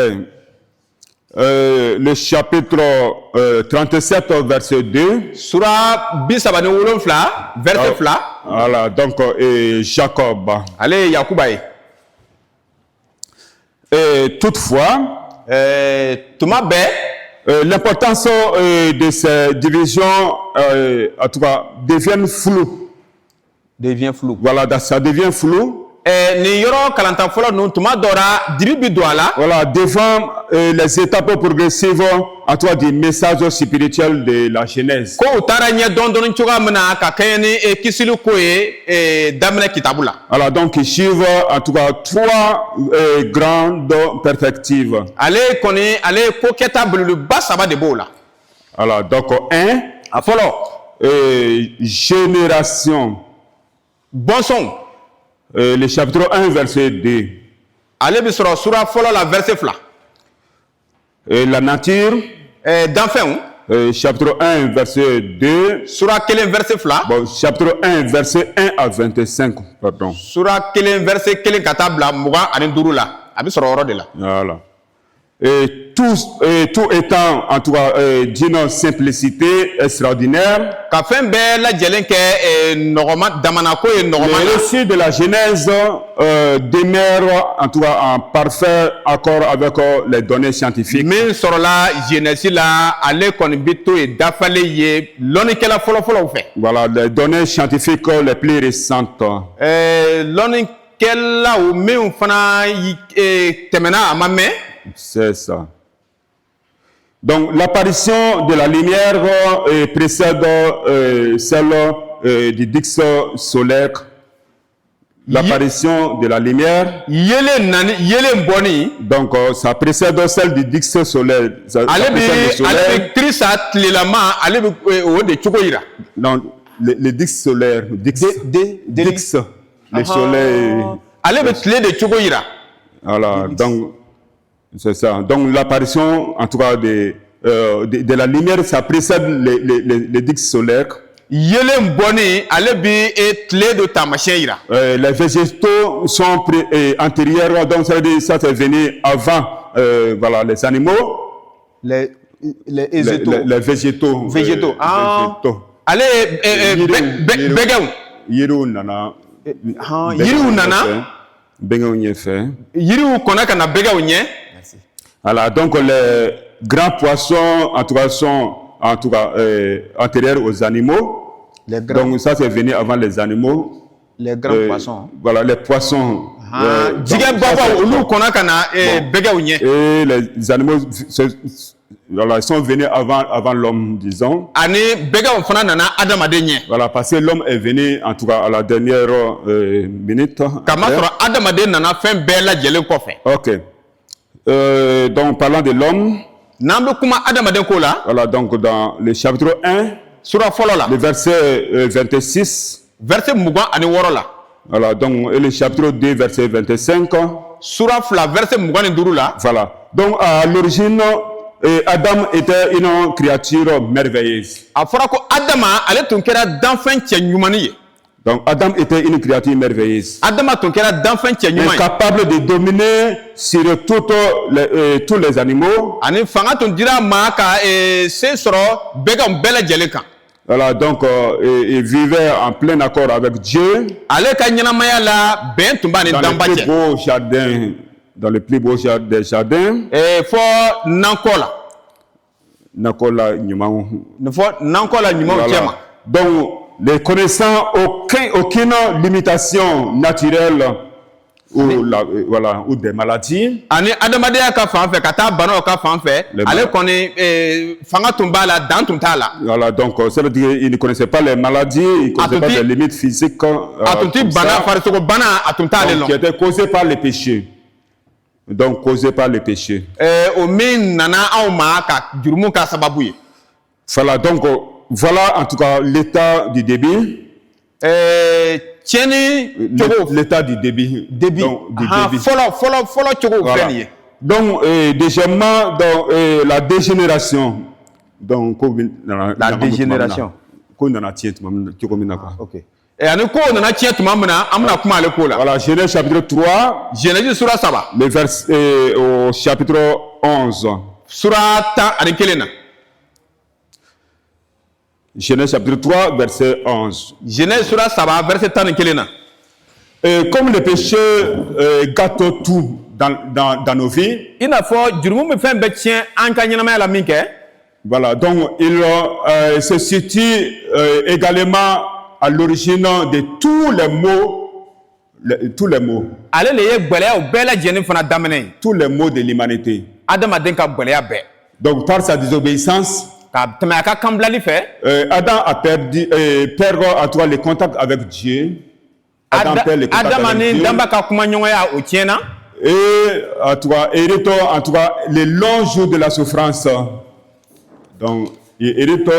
Le chapitre 37, verset 2. Sura 37 verset 2. Voilà, donc Jacob. Allez, Yakuba ye. Et toutefois, Tuma bɛɛ l'importance de ces divisions, en tout cas, devient floue. devient flou. Voilà, ça devient flou. Nin yɔrɔ kalanta fɔlɔ ninnu tuma dɔ la dibi bi don a la. Voilà, devant les étapes progressives, en tout cas, du message spirituel de la Genèse. Ko u taara ɲɛ dɔɔni cogoya min na ka kɛɲɛ ni kisili ko ye daminɛ kitabu la. Alors, donc, ils suivent, en tout cas, trois grandes perspectives. Ale kɔni ale ye ko kɛta belebeleba saba de b'o la. Alors, donc, un, A fɔlɔ génération. bɔnsɔnw. Le chapitre 1, verset 2. Ale bi sɔrɔ sura fɔlɔ la verset 2. La nature. Danfɛnw. Chapitre 1, verset 2. Sura 1 verset 2. Bon, chapitre 1, verset 1 à 25, pardon. Sura 1 verset 1 ka taa bila 25 la. A bi sɔrɔ yɔrɔ de la. Voilà. Et tout étant, en tout cas, d'une simplicité extraordinaire. Ka fɛn bɛɛ lajɛlen kɛ nɔgɔma damana ko ye nɔgɔma Le la. récit de la Genèse demeure, en tout cas, en parfait accord avec les données scientifiques. Min sɔrɔla Genèse la ale kɔni bi to ye dafalen ye lɔnnikɛla fɔlɔfɔlɔw fɛ. Voilà, les données scientifiques les plus récentes. Lɔnnikɛlaw min fana tɛmɛna a ma mɛn. C'est ça. Donc, l'apparition de la lumière précède celle du disque solaire. L'apparition de la lumière. Yelen bɔnni. Donc, ça précède celle du disque solaire. Ale bi kirisa tilelama ale bi o de cogo yira. Non, le disque solaire. Disque. Le soleil. Ale bi tile de cogo yira. Voilà, donc, c'est ça. Donc, l'apparition, en tout cas, de la lumière, ça précède les disques solaires. Yelen bɔnni ale bi tile de taamasiyɛn yira. Les végétaux sont antérieurs, donc ça veut dire ça c'est venu avant voilà, les animaux. Les végétaux. Végétaux. Ale bɛgɛw. Yiriw nana. Yiriw nana. Bɛgɛw ɲɛ fɛ. Yiriw kɔnna ka na bɛgɛw ɲɛ. Voilà, donc les grands poissons, en tout cas, sont antérieurs aux animaux. Donc ça c'est venu avant les animaux. Les grands poissons. Voilà, les poissons. Jigɛ bɔbɔw olu kɔnna ka na bɛgɛw ɲɛ. Et les animaux, voilà, ils sont venus avant l'homme, disons. Ani bɛgɛw fana nana adamaden ɲɛ. Voilà, parce que l'homme est venu, en tout cas, à la dernière minute. Kama sɔrɔ adamaden nana fɛn bɛɛ lajɛlen kɔfɛ. Ok. Donc, parlant de l'homme. N'an bɛ kuma adamaden ko la. Voilà, donc dans le chapitre 1. Sura fɔlɔ la. Le verset 26. Verset 26 la. Voilà, donc et le chapitre 2, verset 25. sura fila verset 25 la. Voilà. Donc, à l'origine, Adam était une créature merveilleuse. A fɔra ko Adama ale tun kɛra danfɛn cɛ ɲumani ye. Donc, Adam était une créature merveilleuse. Adama tun kɛra danfɛn cɛ ɲuman ye. Capable de dominer sur tous les animaux. Ani fanga tun dira ma ka se sɔrɔ bɛɛ ka bɛɛ lajɛlen kan. Voilà, donc il vivait en plein accord avec Dieu. Ale ka ɲɛnamaya la bɛn tun b'a ni danba cɛ. Dans le plus beau jardin des jardins. Fɔ nankɔ la. Nankɔ la ɲumanw. Fɔ nankɔ la ɲumanw cɛ ma. Donc, ne connaissant aucune limitation naturelle ou des maladies. Ani adamadenya ka fan fɛ ka taa banaw ka fan fɛ ale kɔni fanga tun b'a la dan tun t'a la. Voilà, donc ça veut dire qu'il ne connaissait pas les maladies, il ne connaissait pas les limites physiques. A tun ti bana farisogo bana a tun t'ale lɔn. Qui était causé par les péchés. Donc causé par les péchés. O min nana anw ma ka jurumu ka sababu ye. Voilà, donc voilà en tout cas l'état du débit. L'état du débit. Fɔlɔ cogo filɛ nin ye. Donc deuxièmement, donc la dégénération. Donc la dégénération. Ko nana tiɲɛ tuma min na cogo min na quoi. OK. Ani ko nana tiɲɛ tuma min na an bɛna kuma ale ko la. Voilà, Genèse chapitre 3. Genèse sura 3. Le verset au chapitre 11. Sura 11 na. Genèse chapitre 3, verset 11. Genèse sura 3, verset 11 na. Comme le péché gâte tout dans nos vies. Il n'a pas jurumu mi fɛn bɛɛ tiɲɛ an ka ɲɛnamaya la min kɛ. Voilà, donc il se situe également à l'origine de tous les maux. Tous les maux. Ale le ye gbɛlɛyaw bɛɛ lajɛlen fana daminɛ ye. Tous les maux de l'humanité. Adamaden ka gbɛlɛya bɛɛ. Donc par sa désobéissance. Ka tɛmɛ a ka kanbilali fɛ. Adam a perd en tout cas le contact avec Dieu. Adam perd le contact avec Dieu. Adam ni danba ka kuma ɲɔgɔnya o tiɲɛna. Et en tout cas les longs jours de la souffrance. Donc il hérite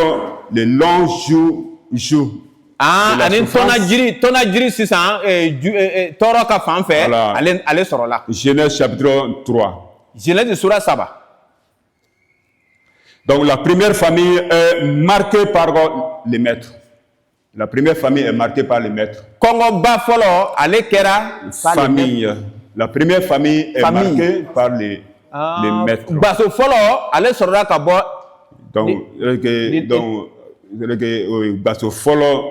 les longs jours. Ani tɔna jiri sisan tɔɔrɔ ka fan fɛ ale sɔrɔla. Genèse chapitre 3. Genèse sura 3. Donc la première famille est marquée par les maîtres. La première famille est marquée par les maîtres. Kɔngɔba fɔlɔ ale kɛra famille. La première famille est marquée par les maîtres. Baso fɔlɔ ale sɔrɔla ka bɔ. Donc baso fɔlɔ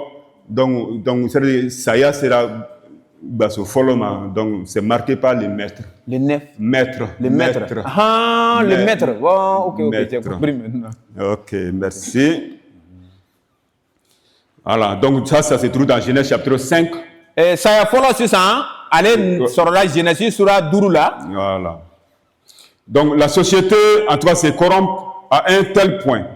donc saya sera baso fɔlɔ ma, donc c'est marqué par les maîtres. Les maîtres. Les maîtres. Ah, les maîtres. Oh, ok, j'ai compris maintenant. Ok, merci. Voilà, donc ça se trouve dans Genèse chapitre 5. Saya fɔlɔ sisan ale sɔrɔla Genèse sura 5 la. Voilà. Donc la société en tout cas se corrompt à un tel point.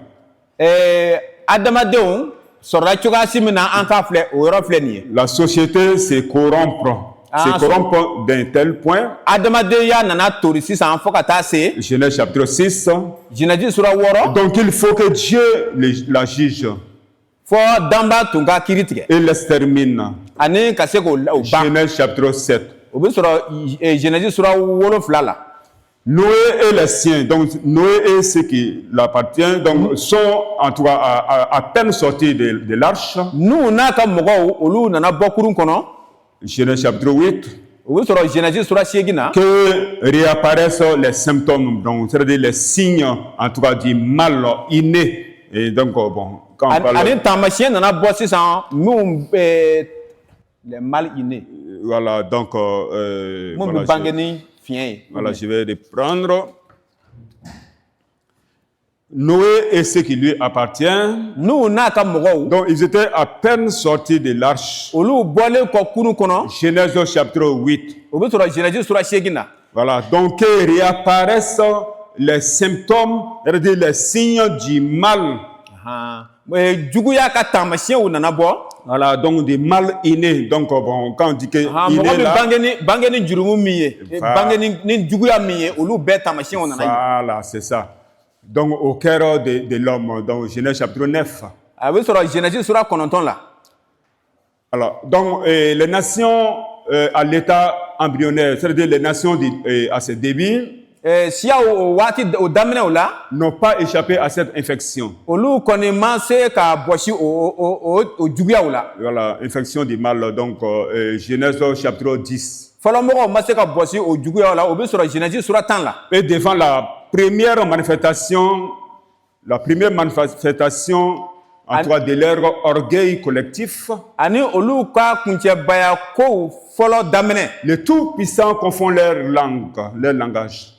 Adamadenw sɔrɔla cogoya si min na an k'a filɛ o yɔrɔ filɛ nin ye. La société se corrompt. Se corrompt d'un tel point. Adamadenya nana tori sisan fo ka taa se. Genèse chapitre 6. Genèse sura 6. Donc il faut que Dieu la juge. Fo danba tun ka kiiri tigɛ. Et l'extermine. Ani ka se k'o ban. Genèse chapitre 7. O bɛ sɔrɔ Genèse sura 7 la. Noé et les siens, donc Noé et ceux qui l'appartiennent, donc sont en tout cas à peine sortis de l'arche. Nous n'a ka mɔgɔw olu nana bɔ kurun kɔnɔ. Genèse chapitre 8. O bɛ sɔrɔ Genèse sura 8 na. Que réapparaissent les symptômes, donc c'est-à-dire les signes en tout cas du mal inné. Et donc bon, quand on parle. Ani taamasiyɛn nana bɔ sisan min les mal innés. Voilà, donc mun bɛ bange ni fiɲɛ ye. Voilà, je vais reprendre. Noé et ceux qui lui appartiennent. Donc ils étaient à peine sortis de l'arche. Genèse chapitre 8. Voilà, donc réapparaissent les symptômes, c'est-à-dire les signes du mal. Voilà, donc du mal inné. Donc bon, quand on dit que inné là, voilà, c'est ça. Donc au cœur de l'homme, donc Genèse chapitre 9. Alors, donc les nations à l'état embryonnaires, c'est-à-dire les nations à ce début, siya o waati o daminɛ o la n'ont pas échappé à cette infection. olu kɔni ma se ka bɔsi o juguyaw la. Voilà, infection du mal. Donc, Genèse chapitre 10. fɔlɔmɔgɔw ma se ka bɔsi o juguyaw la o bɛ sɔrɔ Genèse sura 10 la. Et devant la première manifestation, en tout cas de leur orgueil collectif, ani olu ka kuncɛbaya kow fɔlɔ daminɛ. le Tout-Puissant confond leur langage.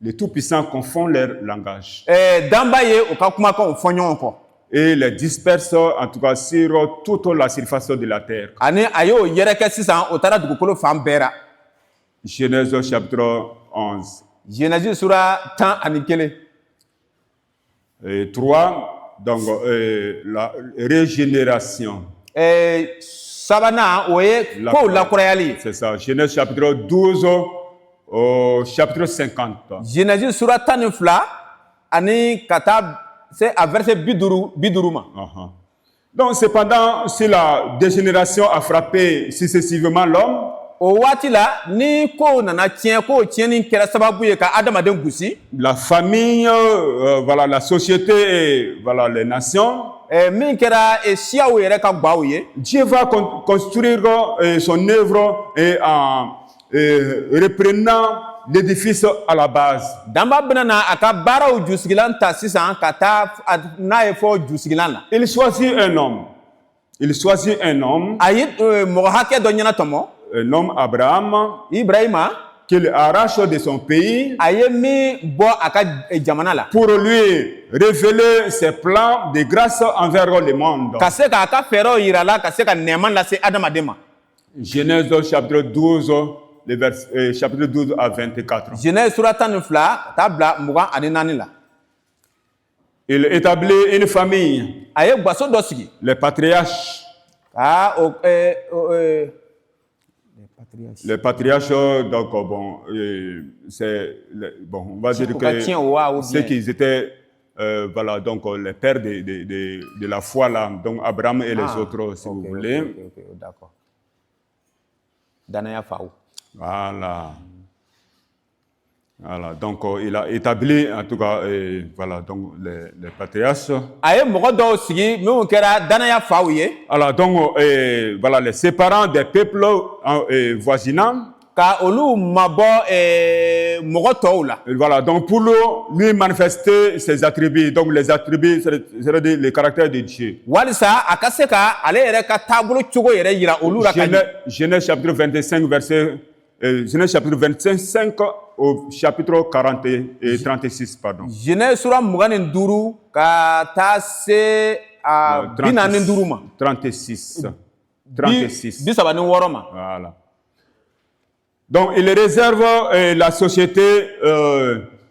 Le Tout-Puissant confond leur langage. Danba ye o ka kumakanw fɔ ɲɔgɔn kɔ. Et les disperse, en tout cas, sur toute la surface de la terre. ani a y'o yɛrɛkɛ sisan o taara dugukolo fan bɛɛ ra. Genèse chapitre 11. Genèse sura 11. Et 3, donc la régénération. Sabanan o ye kow lakurayali. C'est ça. Genèse chapitre 12 au chapitre 50. Genèse sura 12 ani ka taa se a verset 50 ma. Donc, cependant, si la dégénération a frappé successivement l'homme, o waati la ni kow nana tiɲɛ kow tiɲɛni kɛra sababu ye ka adamaden gosi. la famille, voilà, la société et voilà, les nations, min kɛra siyaw yɛrɛ ka gwaw ye. Dieu va construire son œuvre en reprenant l'édifice à la base. Danba bɛna na a ka baaraw jusigilan ta sisan ka taa n'a ye fɔ jusigilan la. Il choisit un homme. A ye mɔgɔ hakɛ dɔ ɲɛna tɔmɔ. Un homme, Abraham, Ibrahima, qu'il arrache de son pays a ye min bɔ a ka jamana la. pour lui révéler ses plans de grâce envers le monde. Ka se k'a ka fɛɛrɛw yira la ka se ka nɛɛma lase adamaden ma. Genèse chapitre 12, chapitre 12 à 24. Genèse sura 12 ka taa bila 24 la. Il établit une famille, A ye gwaso dɔ sigi. les patriarches. Les patriarches, donc bon, c'est bon, on va dire que ceux qui étaient, voilà, donc les pères de la foi là, donc Abraham et les autres, si vous voulez. D'accord. Danaya Faou. Voilà, donc il a établi en tout cas, voilà, donc les patriarches. Aye mɔgɔ dɔw sigi minnu kɛra danaya faw ye. Alors donc voilà, les séparants des peuples voisinants. Ka olu mabɔ mɔgɔ tɔw la. Voilà, donc pour lui manifester ses attributs, donc les attributs, c'est-à-dire les caractères de Dieu. Walisa a ka se ka ale yɛrɛ ka taabolo cogo yɛrɛ yira olu la. Genèse chapitre 25 verset Genèse chapitre 25 au chapitre 40 et 36, pardon. Genèse sura 25 ka taa se 45 ma. 36. 36 ma. Voilà. Donc il réserve la société,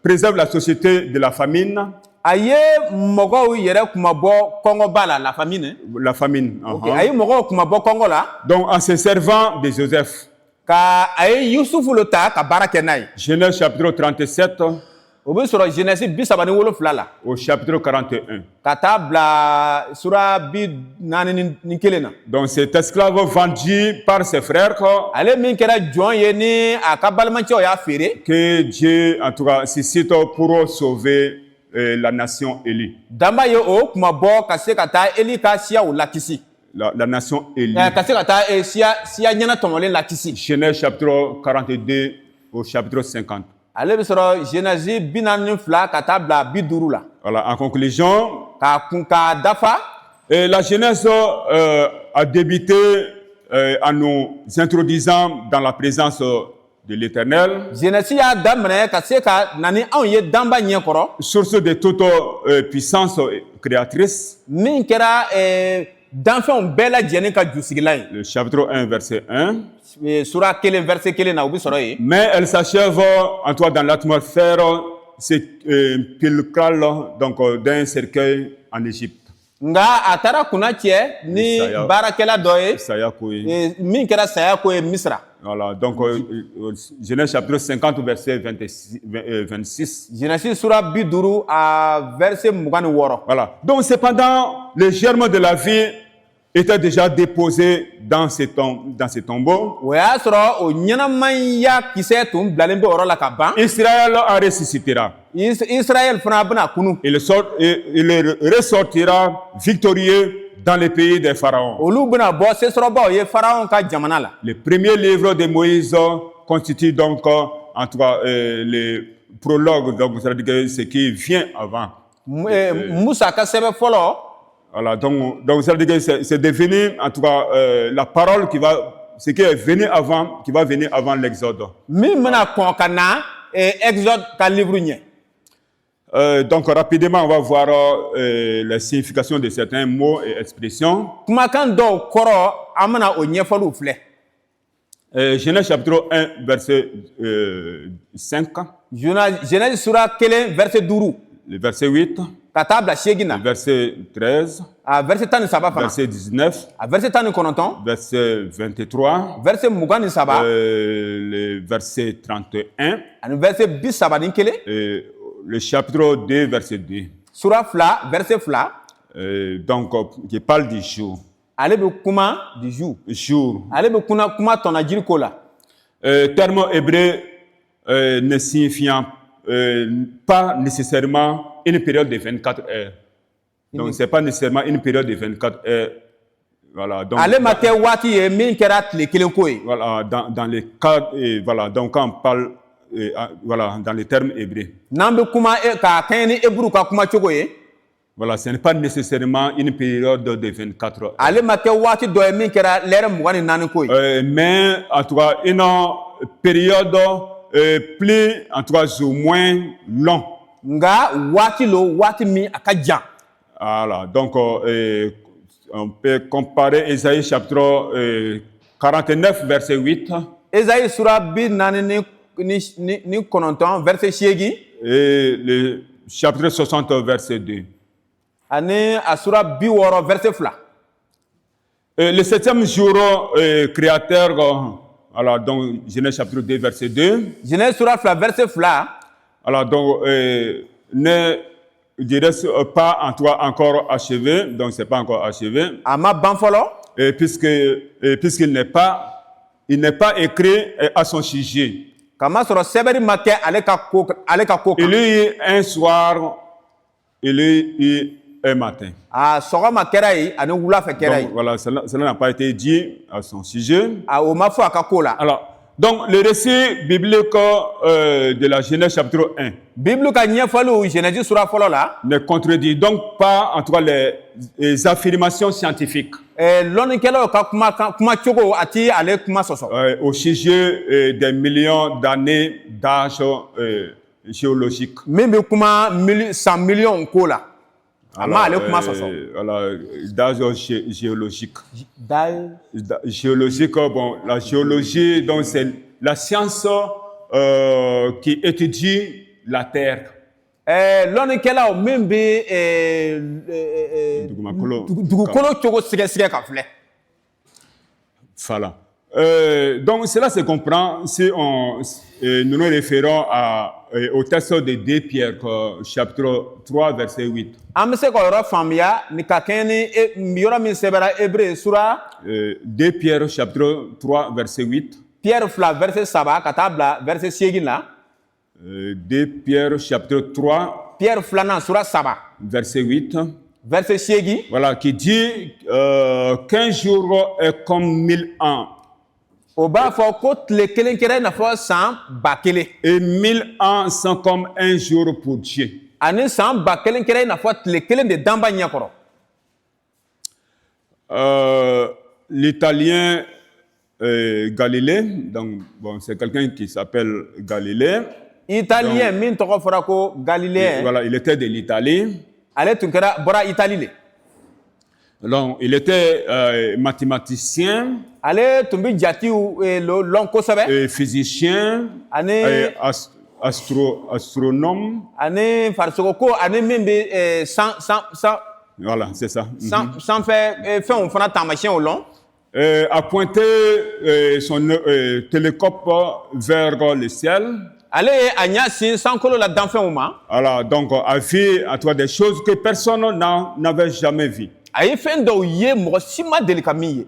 préserve la société de la famine. A ye mɔgɔw yɛrɛ kuma bɔ kɔngɔba la, la famine. La famine. A ye mɔgɔw kuma bɔ kɔngɔ la. Donc en se servant de Joseph. Ka a ye Yusufu lo ta ka baara kɛ n'a ye. Genèse chapitre 37. O bɛ sɔrɔ Genèse 37 la. Au chapitre 41. Ka taa bila sura 41 na. Donc cet esclave vendu par ses frères. Ale min kɛra jɔn ye ni a ka balimacɛw y'a feere. Que Dieu en tout cas suscite pour sauver la nation élue. Danba ye o kuma bɔ ka se ka taa Eli ka siyaw lakisi. La nation élue. Ka se ka taa siya ɲɛna tɔmɔlen lakisi. Genèse chapitre 42 au chapitre 50. Ale bɛ sɔrɔ Genèse 42 ka taa bila 50 la. Voilà, en conclusion, ka dafa. La Genèse a débuté en nous introduisant dans la présence de l'Éternel. Genèse y'a daminɛ ka se ka na ni anw ye danba ɲɛkɔrɔ. Source de toute puissance créatrice. Min kɛra danfɛnw bɛɛ lajɛlen ka jusigilan ye. Le chapitre 1 verset 1. Sura 1 verset 1 na u bɛ sɔrɔ yen. Mais elle s'achève en toi dans l'atmosphère pulcrale donc d'un cercueil en Égypte. Nga a taara kunna cɛ ni baarakɛla dɔ ye. Saya ko ye. Min kɛra saya ko ye Misra. Voilà, donc Genèse chapitre 50 verset 26. Genèse sura 50 à verset 26. Voilà. Donc cependant, le germe de la vie étaient déjà déposés dans ces tombeaux. o y'a sɔrɔ o ɲɛnamaya kisɛ tun bilalen bɛ o yɔrɔ la ka ban. Israël en ressuscitera. Israël fana bɛna kunu. Il ressortira victorieux dans le pays des pharaons. olu bɛna bɔ sesɔrɔbaw ye Pharaon ka jamana la. Le premier livre de Moïse constitue donc, en tout cas, le prologue, donc c'est-à-dire que ce qui vient avant. Musa ka sɛbɛn fɔlɔ. Voilà, donc ça veut dire que c'est devenu, en tout cas, la parole ce qui est venu avant, qui va venir avant l'Exode. Min bɛna kɔn ka na Exode ka livre ɲɛ. Donc rapidement, on va voir la signification de certains mots et expressions. Kumakan dɔw kɔrɔ an bɛna o ɲɛfɔliw filɛ. Genèse chapitre 1, verset 5. Genèse sura 1 verset 5. Le verset 8. Ka taa bila 8 na. Le verset 13. A verset 13 fana. Verset 19. A verset 19. Verset 23. Verset 23. Le verset 31. Ani verset 31. Le chapitre 2, verset 2. Sura 2, verset 2. Donc, qui parle du jour. Ale bɛ kuma du jour. Jour. Ale bɛ kuma tɔnɔ jiri ko la. Terme hébreu ne signifiant pas nécessairement une période de 24 heures. Donc, ce n'est pas nécessairement une période de 24 heures. Voilà. Donc, ale ma kɛ waati ye min kɛra tile kelen ko ye. Voilà, dans les cas, voilà, donc quand on parle, voilà, dans les termes hébreux. N'an bɛ kuma k'a kɛɲɛ ni Hébreu ka kuma cogo ye. Voilà, ce n'est pas nécessairement une période de 24 heures. Ale ma kɛ waati dɔ ye min kɛra lɛrɛ 24 ko ye. Mais en tout cas, une période plus, en tout cas, au moins long. Nga waati lo waati min a ka jan. Voilà, donc on peut comparer Ésaïe chapitre 49, verset 8. Ésaïe sura 49 verset 8. Et le chapitre 60, verset 2. Ani a sura 60 verset 2. Le 7e jour créateur, alors donc Genèse chapitre 2, verset 2. Genèse sura 2 verset 2. Alors donc ne dirais pas en toi encore achevé, donc c'est pas encore achevé. Ama ban fɔlɔ. Puisqu'il n'est pas écrit à son sujet. Kama sɔrɔ sɛbɛnni ma kɛ ale ka ko kan. Il y a eu un soir, il y a eu un matin. Sɔgɔma kɛra yen ani wulafɛ kɛra yen. Donc voilà, cela n'a pas été dit à son sujet. O ma fɔ a ka ko la. Alors, donc le récit biblique de la Genèse chapitre 1. Bible ka ɲɛfɔliw Genèse sura fɔlɔ la. Ne contredit donc pas, en tout cas, les affirmations scientifiques. Lɔnnikɛlaw ka kuma cogo a ti ale kuma sɔsɔ. Au sujet des millions d'années d'âge géologique. Min bɛ kuma 100 millions ko la. A ma ale kuma sɔsɔ. Voilà, d'âge géologique. Géologique, bon, la géologie, donc c'est la science qui étudie la terre. Lɔnnikɛlaw min bɛ dugukolo cogo sɛgɛsɛgɛ ka filɛ. Voilà. Donc cela se comprend si nous nous référons au texte de 2 Pierre, chapitre 3, verset 8. An bɛ se ka yɔrɔ faamuya ni ka kɛɲɛ ni yɔrɔ min sɛbɛnna Hébreu sura 2 Pierre, chapitre 3, verset 8. Pierre 2 verset 3 ka taa bila verset 8 la. 2 Pierre, chapitre 3. Pierre 2 sura 3. Verset 8. Verset 8. Voilà, qui dit qu'un jour est comme 1000 ans. O b'a fɔ ko tile kelen kɛra i n'a fɔ san 1000. Et 1000 ans sont comme un jour pour Dieu. Ani san 1000 kɛra i n'a fɔ tile kelen de danba ɲɛkɔrɔ. L'italien Galilée, donc bon, c'est quelqu'un qui s'appelle Galilée. Italien min tɔgɔ fɔra ko Galilée. Voilà, il était de l'Italie. Ale tun bɔra Italie le. Donc, il était mathématicien. Ale tun bɛ jatiw lɔn kosɛbɛ. Physicien. Ani astronome. Ani farisogoko ani min bɛ Voilà, c'est ça. Sanfɛ fɛnw fana taamasiyɛnw lɔn. A pointé son télescope vers le ciel. Ale ye a ɲɛ sin sankolo la danfɛnw ma. Voilà, donc a vu à toi des choses que personne n'avait jamais vues. a ye fɛn dɔw ye mɔgɔ si ma deli ka min ye.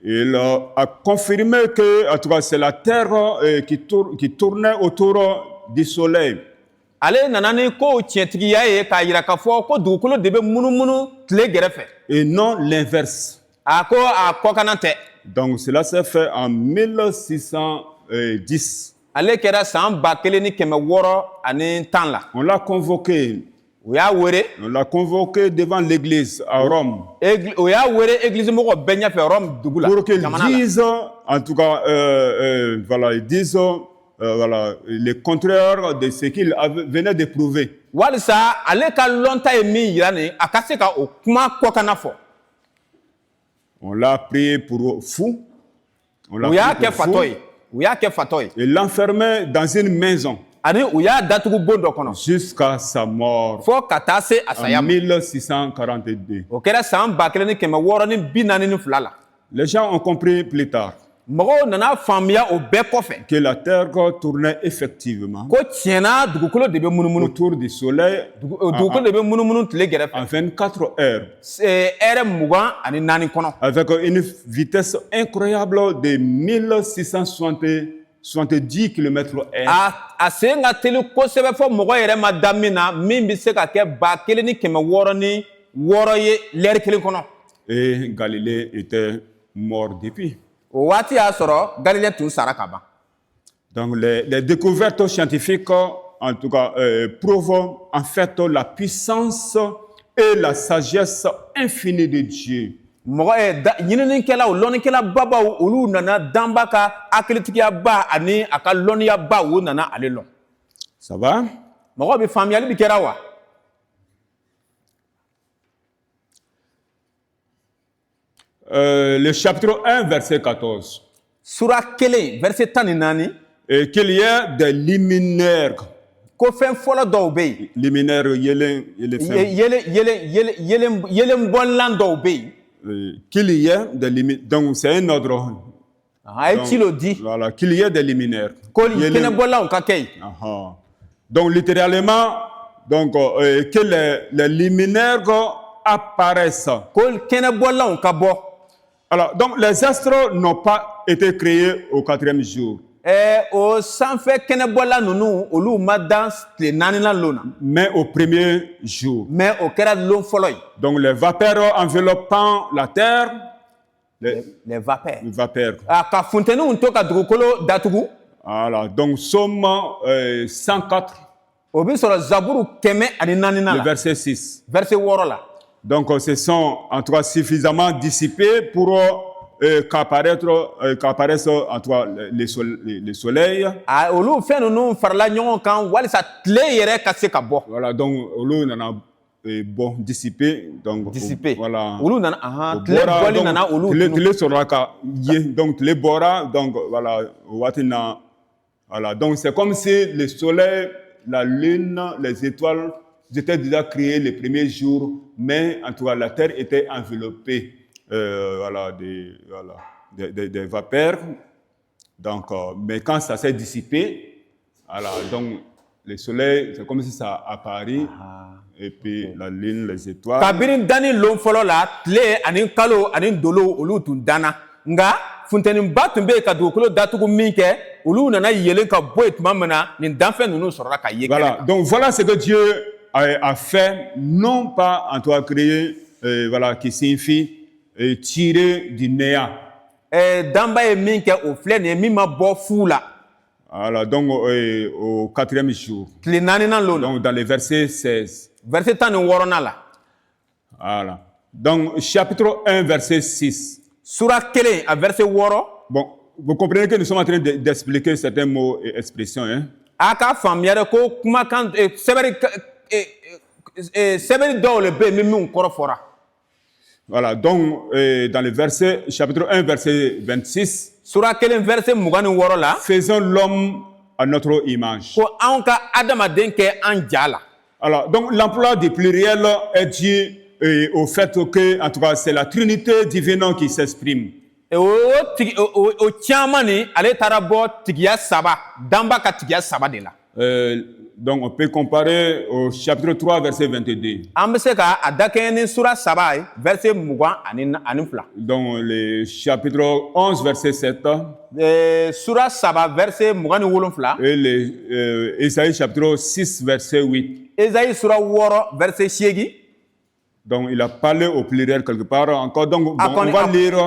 Il a confirmé que, en tout cas, c'est la terre qui tournait autour du soleil. Ale nana ni ko tiɲɛtigiya ye k'a yira k'a fɔ ko dugukolo de bɛ munumunu tile gɛrɛfɛ. Et non l'inverse. A ko a kɔkanna tɛ. Donc cela s'est fait en 1610. Ale kɛra san 1610 la. On l'a convoqué. U y'a wele. On l'a convoqué devant l'église à Rome. U y'a wele église mɔgɔ bɛɛ ɲɛfɛ Rome dugu la. Pour qu'ils disent, en tout cas, voilà, ils disent voilà, le contraire de ce qu'il venait de prouver. Walisa ale ka lɔnta ye min yira nin a ka se ka o kuma kɔkanna fɔ. On l'a pris pour fou. On l'a U y'a pris kɛ pour fou. fatɔ ye. U y'a kɛ fatɔ ye. Et l'enfermait dans une maison Ani u y'a datugu bon dɔ kɔnɔ. jusqu'à sa mort Fo ka taa se a en saya ma. 1642. O kɛra san 1642 la. Les gens ont compris plus tard Mɔgɔw nana faamuya o bɛɛ kɔfɛ que la terre tournait effectivement ko tiɲɛna dugukolo de bɛ munumunu. autour du soleil Dugukolo de bɛ munumunu tile gɛrɛfɛ. en 24 heures Hɛrɛ 24 kɔnɔ. avec une vitesse incroyable de 1670 km/h. A sen ka teli kosɛbɛ fɔ mɔgɔ yɛrɛ ma da min na min bɛ se ka kɛ 1606 ye lɛri kelen kɔnɔ. Et Galilée était mort depuis. O waati y'a sɔrɔ Galilée tun sara ka ban. Donc les découvertes scientifiques, en tout cas, prouvent en fait la puissance et la sagesse infinie de Dieu. Mɔgɔ ɲininikɛlaw lɔnnikɛlabaw olu nana danba ka hakilitigiyaba ani a ka lɔnniyaba o nana ale lɔn. Ça va? Mɔgɔ bɛ faamuyali bi kɛra wa? Le chapitre 1, verset 14. Sura 1 verset 14. Et qu'il y ait des liminaires. Ko fɛn fɔlɔ dɔw bɛ yen. Liminaires, yelen Yelenbɔnlan dɔw bɛ yen. qu'il y ait des liminaires. Donc c'est un ordre. A ye ci lo di. Voilà, qu'il y ait des liminaires. Ko kɛnɛbɔlanw ka kɛ yen. Aha. Donc littéralement, donc, que les liminaires apparaissent. Ko kɛnɛbɔlanw ka bɔ. Alors, donc les astres n'ont pas été créés au 4e jour, O sanfɛ kɛnɛbɔla ninnu olu ma dan tile 4nan lon na. mais au 1er jour. Mais o kɛra lon fɔlɔ ye. Donc les vapeurs enveloppant la terre, les vapeurs. A ka funtɛniw to ka dugukolo datugu. Voilà, donc Somme 104, O bi sɔrɔ Zaburu 104 le la. verset 6. Verset 6 la. Donc ce sont en tout cas suffisamment dissipés pour qu'apparaissent en tout cas les soleils. Olu fɛn ninnu farala ɲɔgɔn kan walisa tile yɛrɛ ka se ka bɔ. Voilà, donc olu nana bon dissipé, donc Dissipé. voilà. Olu nana tile bɔli nana olu tile sɔrɔla ka ye, donc tile bɔra, donc voilà o waati na voilà, donc c'est comme si le soleil, la lune, les étoiles étaient déjà créés les premiers jours, mais en tout cas la terre était enveloppée voilà, des vapeurs. Donc, mais quand ça s'est dissipé, voilà, donc le soleil, c'est comme si ça apparaît, et puis la lune, les étoiles. Kabini dani lon fɔlɔ la tile ani kalo ani dolo olu tun danna nka funtɛniba tun bɛ yen ka dugukolo datugu min kɛ olu nana yɛlɛn ka bɔ yen tuma min na nin danfɛn ninnu sɔrɔla ka ye. Voilà, donc voilà ce que Dieu a fait, non pas en toi créer, voilà, qui signifie tirer du néant. Danba ye min kɛ o filɛ nin ye min ma bɔ fu la. Voilà, donc au 4e jour. Tile 4nan lon na. Donc dans le verset 16. Verset 16 la. Voilà. Donc chapitre 1, verset 6. Sura 1 a verset 6. Bon, vous comprenez que nous sommes en train d'expliquer certains mots et expressions, hein? A ka faamuya de ko kumakan sɛbɛnni dɔw le bɛ yen min minnu kɔrɔ fɔra. Voilà, donc dans le verset, chapitre 1, verset 26. Sura 1 verset 26 la. Faisons l'homme à notre image. Ko anw ka adamaden kɛ an ja la. Alors, donc l'emploi du pluriel est dû au fait que, en tout cas, c'est la Trinité divine qui s'exprime. O caman ni ale taara bɔ tigiya saba danba ka tigiya saba de la. Donc on peut comparer au chapitre 3, verset 22. An bɛ se ka a da kɛɲɛ ni sura 3 ye verset 22. Donc le chapitre 11, verset 7. Sura 3 verset 27. Et Ésaïe chapitre 6, verset 8. Esaïe sura 6 verset 8. Donc il a parlé au pluriel quelque part encore. Donc bon, on va lire.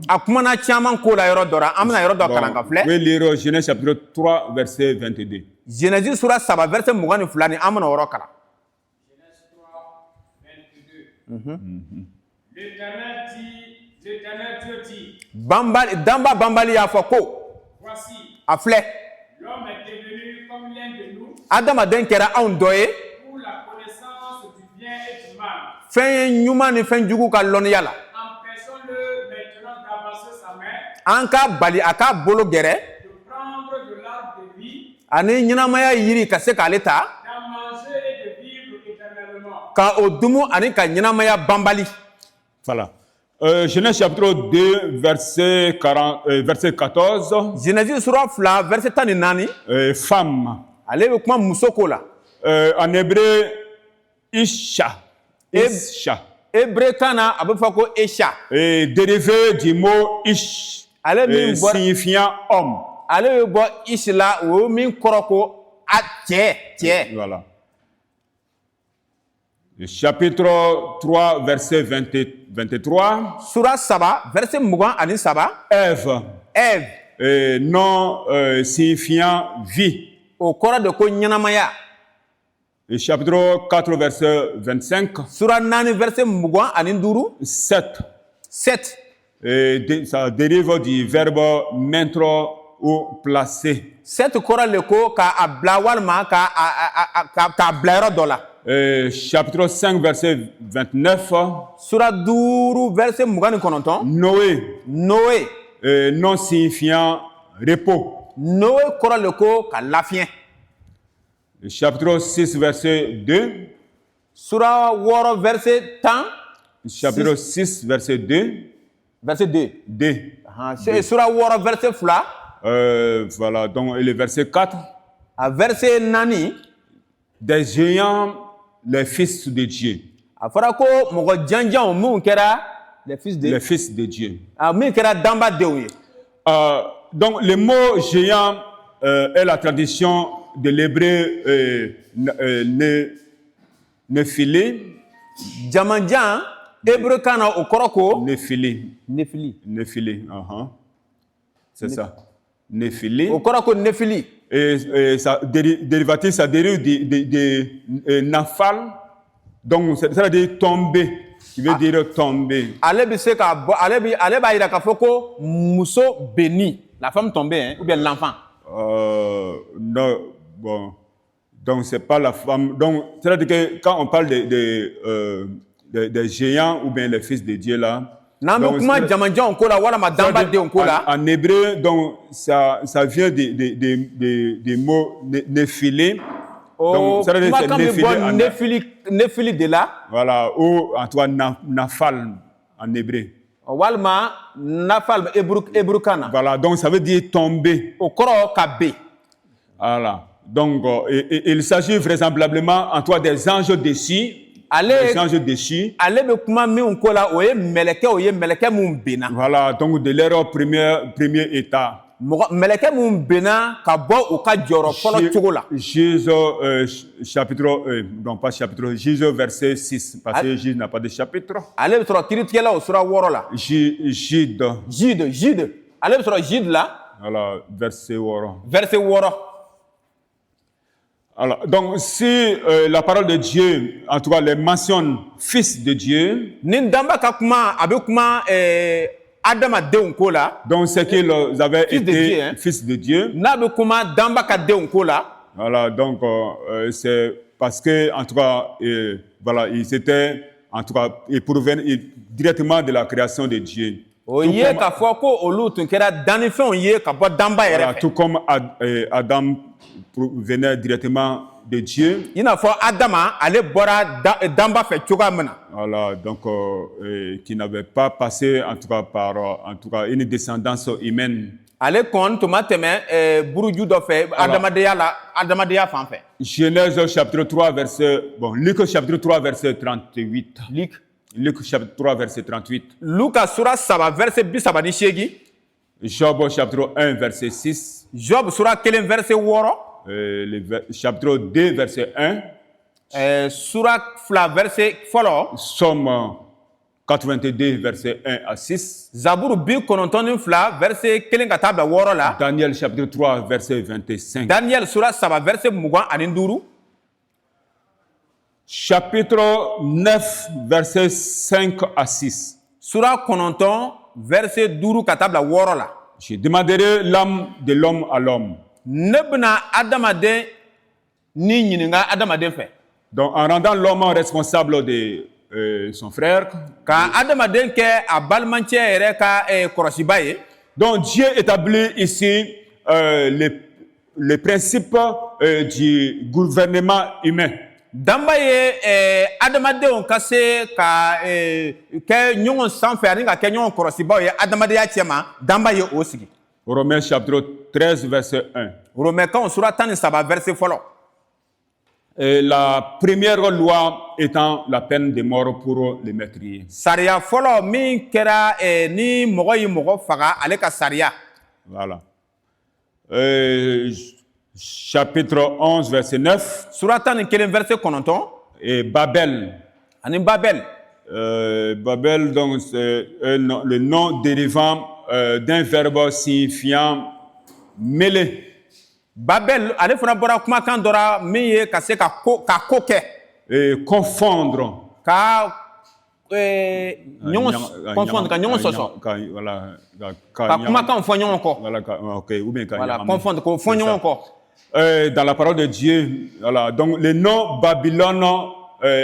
A kumana caman ko la yɔrɔ dɔ la, an bɛna yɔrɔ dɔ kalan ka filɛ. On va lire Genèse chapitre 3, verset 22. Genèse sura 3 verset 22 ni an bɛna yɔrɔ kalan. Genèse 3, 22. L'Éternel Dieu dit, Damba bambali y'a fɔ ko, voici, a filɛ, l'homme est devenu comme l'un de nous adamaden kɛra anw dɔ ye, pour la connaissance du bien et du mal. fɛn ye ɲuman ni fɛn jugu ka lɔnniya la. Empêchons-le maintenant d'avancer sa main, An ka bali a k'a bolo gɛrɛ, de prendre de l'arbre de vie, ani ɲɛnamaya yiri ka se k'ale ta, d'en manger et de vivre éternellement. ka o dumu ani ka ɲɛnamaya banbali. Voilà. Genèse chapitre 2, verset 14. Genèse sura 2 verset 14. Femme. Ale bɛ kuma muso ko la. En hébreu, Isha. Isha. Hébreu kan na a bɛ fɔ ko Esha. Dérivé du mot Ish, Ale min bɔra, signifiant homme. ale bɛ bɔ Ish la, o ye min kɔrɔ ko a cɛ. Voilà. Le chapitre 3, verset 23. Sura 3 verset 23. Ève. Nom signifiant vie. O kɔrɔ de ko ɲɛnamaya. Le chapitre 4, verset 25. Sura 4 verset 25. 7. Ça dérive du verbe mettre ou placer. 7 kɔrɔ le ko k'a bila walima k'a bila yɔrɔ dɔ la. Chapitre 5, verset 29. Sura 5 verset 29. Noé. Nom signifiant repos. Noé kɔrɔ le ko ka lafiɲɛ. Chapitre 6, verset 2. Sura 6 verset 10. Chapitre 6, verset 2. Verset 2. 2. Sura 6 verset 2. Voilà, donc le verset 4. Verset 4. Des géants, les fils de Dieu. A fɔra ko mɔgɔ janjanw minnu kɛra les fils de Dieu. Min kɛra danbadenw ye. Donc le mot géant est la tradition de l'hébreu Néphili. Jamanjan, hébreu kan na o kɔrɔ ko Néphili. C'est ça. Néphili. O kɔrɔ ko Néphili. Et ça dérivatif, ça dérive de Nafal. Donc ça veut dire tomber. Qui veut dire tomber. Ale bɛ se ka bɔ, ale b'a yira k'a fɔ ko muso bénie, la femme tombée, hein, ou bien l'enfant. Non, bon. Donc c'est pas la femme. Donc c'est-à-dire que quand on parle des géants ou bien les fils de Dieu là. Donc, en hébreu, donc ça vient des mots néphilés. Donc, ça veut dire Néphili de là. Voilà, ou en toi nafal en hébreu. Walma nafal hébreu-kana. Voilà, donc ça veut dire tomber. Okoro kabe. Voilà. Donc il s'agit vraisemblablement en toi des anges déchus. Les anges déchus. Voilà, donc de leur premier état. Jésus, chapitre, non pas chapitre, Jésus verset 6, parce que Jésus n'a pas de chapitre. Jude. Voilà, verset 8. Verset 8. Alors, donc, si la parole de Dieu, en tout cas, les mentionne fils de Dieu, donc c'est qu'ils avaient été fils de Dieu. Voilà, donc c'est parce que, en tout cas, voilà, ils étaient, en tout cas, ils provenaient directement de la création de Dieu. Voilà, tout comme Adam venait directement de Dieu. Voilà, donc qui n'avait pas passé en tout cas par une descendance humaine. ale kon tuma tɛmɛ buruju dɔ fɛ adamadenya fan fɛ. Genèse chapitre 3 verset Luc chapitre 3 verset 38. Luc chapitre 3 verset 38. Luka sura 3 verset 38. Job chapitre 1 verset 6. Job sura 1 verset 8. Chapitre 2 verset 1. Sura 2 verset fɔlɔ. Somme 82 verset 1 à 6. Zaburu 92 verset 1 ka taa bila 6 la. Daniel chapitre 3 verset 25. Daniel sura 3 verset 25. Chapitre 9 verset 5 à 6. Sura 9 verset 5 ka taa bila 6 la. Je demanderai l'âme de l'homme à l'homme. Ne bɛna adamaden ni ɲininka adamaden fɛ. Donc en rendant l'homme responsable de son frère. Ka adamaden kɛ a balimancɛ yɛrɛ ka kɔlɔsiba ye. Donc Dieu établit ici les principes du gouvernement humain. Danba ye adamadenw ka se ka kɛ ɲɔgɔn sanfɛ ani ka kɛ ɲɔgɔn kɔlɔsibaw ye adamadenya cɛma danba ye o sigi. Romains chapitre 13 verset 1. Romains sura 13 verset fɔlɔ. La première loi étant la peine de mort pour les meurtriers. Sariya fɔlɔ min kɛra ni mɔgɔ ye mɔgɔ faga ale ka sariya. Voilà. Chapitre 11 verset 9. Sura 11 verset 9. Et Babel. Ani Babel. Babel donc c'est le nom dérivant d'un verbe signifiant mêler. Babel ale fana bɔra kumakan dɔra min ye ka se ka ko kɛ. Et confondre. Ka confondre ka ɲɔgɔn sɔsɔ. Ka kumakan fɔ ɲɔgɔn kɔ. Voilà, OK, ou bien voilà, confondre ko fɔ ɲɔgɔn kɔ. Dans la parole de Dieu, voilà, donc le nom Babylone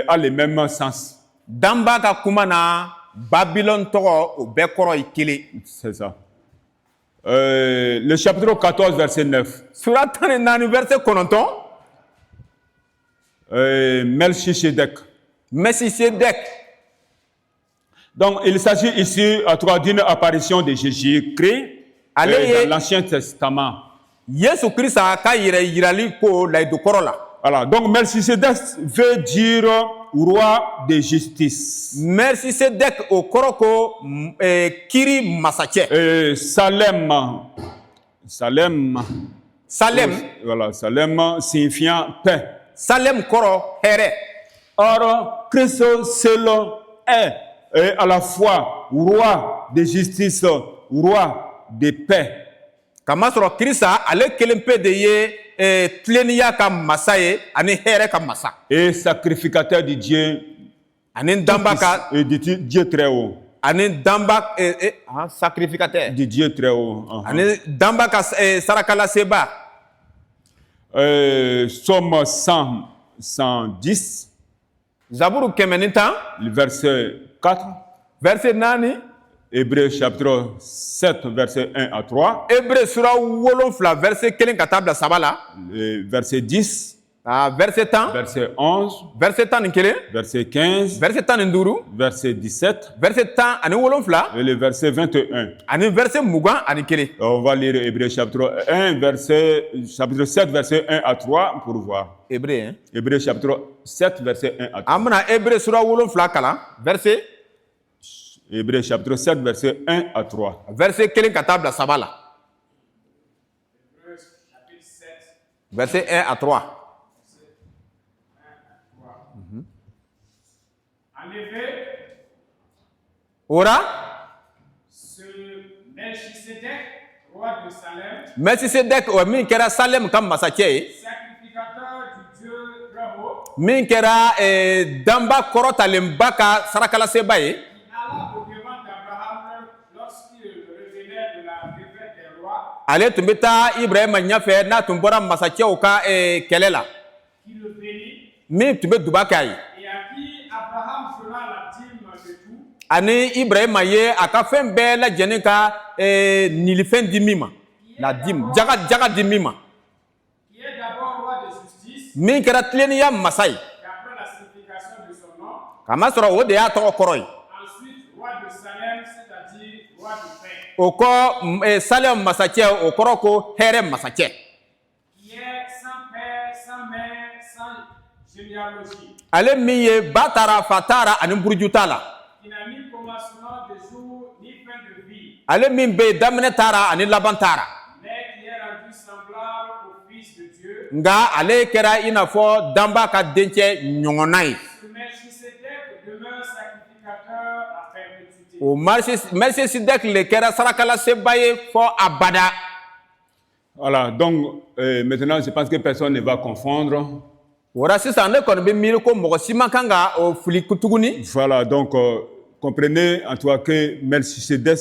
a le même sens. Danba ka kuma na Babylone tɔgɔ o bɛɛ kɔrɔ ye kelen. C'est ça. Le chapitre 14 verset 9. Sura 14 verset 9. Melchisedec. Donc il s'agit ici d'une apparition de Jésus-Christ dans l'Ancien Testament. Yesu Krista ka yirali ko layidu kɔrɔ la. Voilà, donc Melchisedec veut dire roi de justice. Melchisedec o kɔrɔ ko kiri masakɛ. Salem. Voilà, Salem signifiant paix. Salem kɔrɔ hɛrɛ. Or, Christ seul est à la fois roi de justice, roi de paix. Kamasɔrɔ Krista ale kelen pe de ye tileniya ka masa ye ani hɛrɛ ka masa. Et sacrificateur de Dieu. Ani danba ka et de Dieu très haut. Ani danba sacrificateur. De Dieu très haut. Ani danba ka sarakala seba. Somme 110. Zaburu 110. Le verset 4. Verset 9. Hébreux chapitre 7 verset 1 à 3. Hébreux sura 7 verset 1 ka taa bila 3 la. Verset 10. Verset 10. Verset 11. Verset 11. Verset 15. Verset 15. Verset 17. Verset 10 et le verset 21. Ani verset 21. On va lire Hébreux chapitre chapitre 7 verset 1 à 3 pour voir. Hébreux. Hébreux chapitre 7 verset 1 à 3. Amna Hébreux sura 7 kala verset. Hébreux chapitre 7 verset 1 à 3. Verset 1 ka taa bila 3 la. Verset 1 à 3. En effet, ora ce Melchisedec, roi de Salem, Melchisedec o min kɛra Salem ka masakɛ ye, sacrificateur du Dieu très haut, min kɛra danba kɔrɔtalenba ka sarakalaseba ye, alla au-devant d'Abraham lorsqu'il revenait de la défaite des rois, ale tun bɛ taa Ibrahima ɲɛfɛ n'a tun bɔra masakɛw ka kɛlɛ la, qui le bénit, min tun bɛ duba kɛ a ye. et à qui Abraham fera la dîme de tout, ani Ibrahima ye a ka fɛn bɛɛ lajɛlen ka nilifɛn di min ma, la dîme jaga di min ma, qui est d'abord roi de justice, min kɛra tileniya masa ye, d'après la signification de son nom, kamasɔrɔ o de y'a tɔgɔ kɔrɔ ye. ensuite roi de Salem, c'est-à-dire roi de paix. o kɔ salem masakɛ o kɔrɔ ko hɛrɛ masakɛ. qui est sans père, sans mère, sans généalogie, Ale min ye ba tara fa tara ani buruju t'a la. qui n'a ni commencement de jour ni fin de vie, Ale min bɛ yen daminɛ tara ani laban tara. mais qui est rendu semblable au Fils de Dieu. Nka ale kɛra i n'a fɔ danba ka dencɛ ɲɔgɔnna ye. Ce Melchisédek demeure sacrificateur à perpétuité. O Melchisedek le kɛra sarakalaseba ye fɔ abada. Voilà, donc maintenant je pense que personne ne va confondre. O la sisan ne kɔni bɛ miiri ko mɔgɔ si ma kan ka o fili tuguni. Voilà, donc comprenez en tout cas que Melchisedec,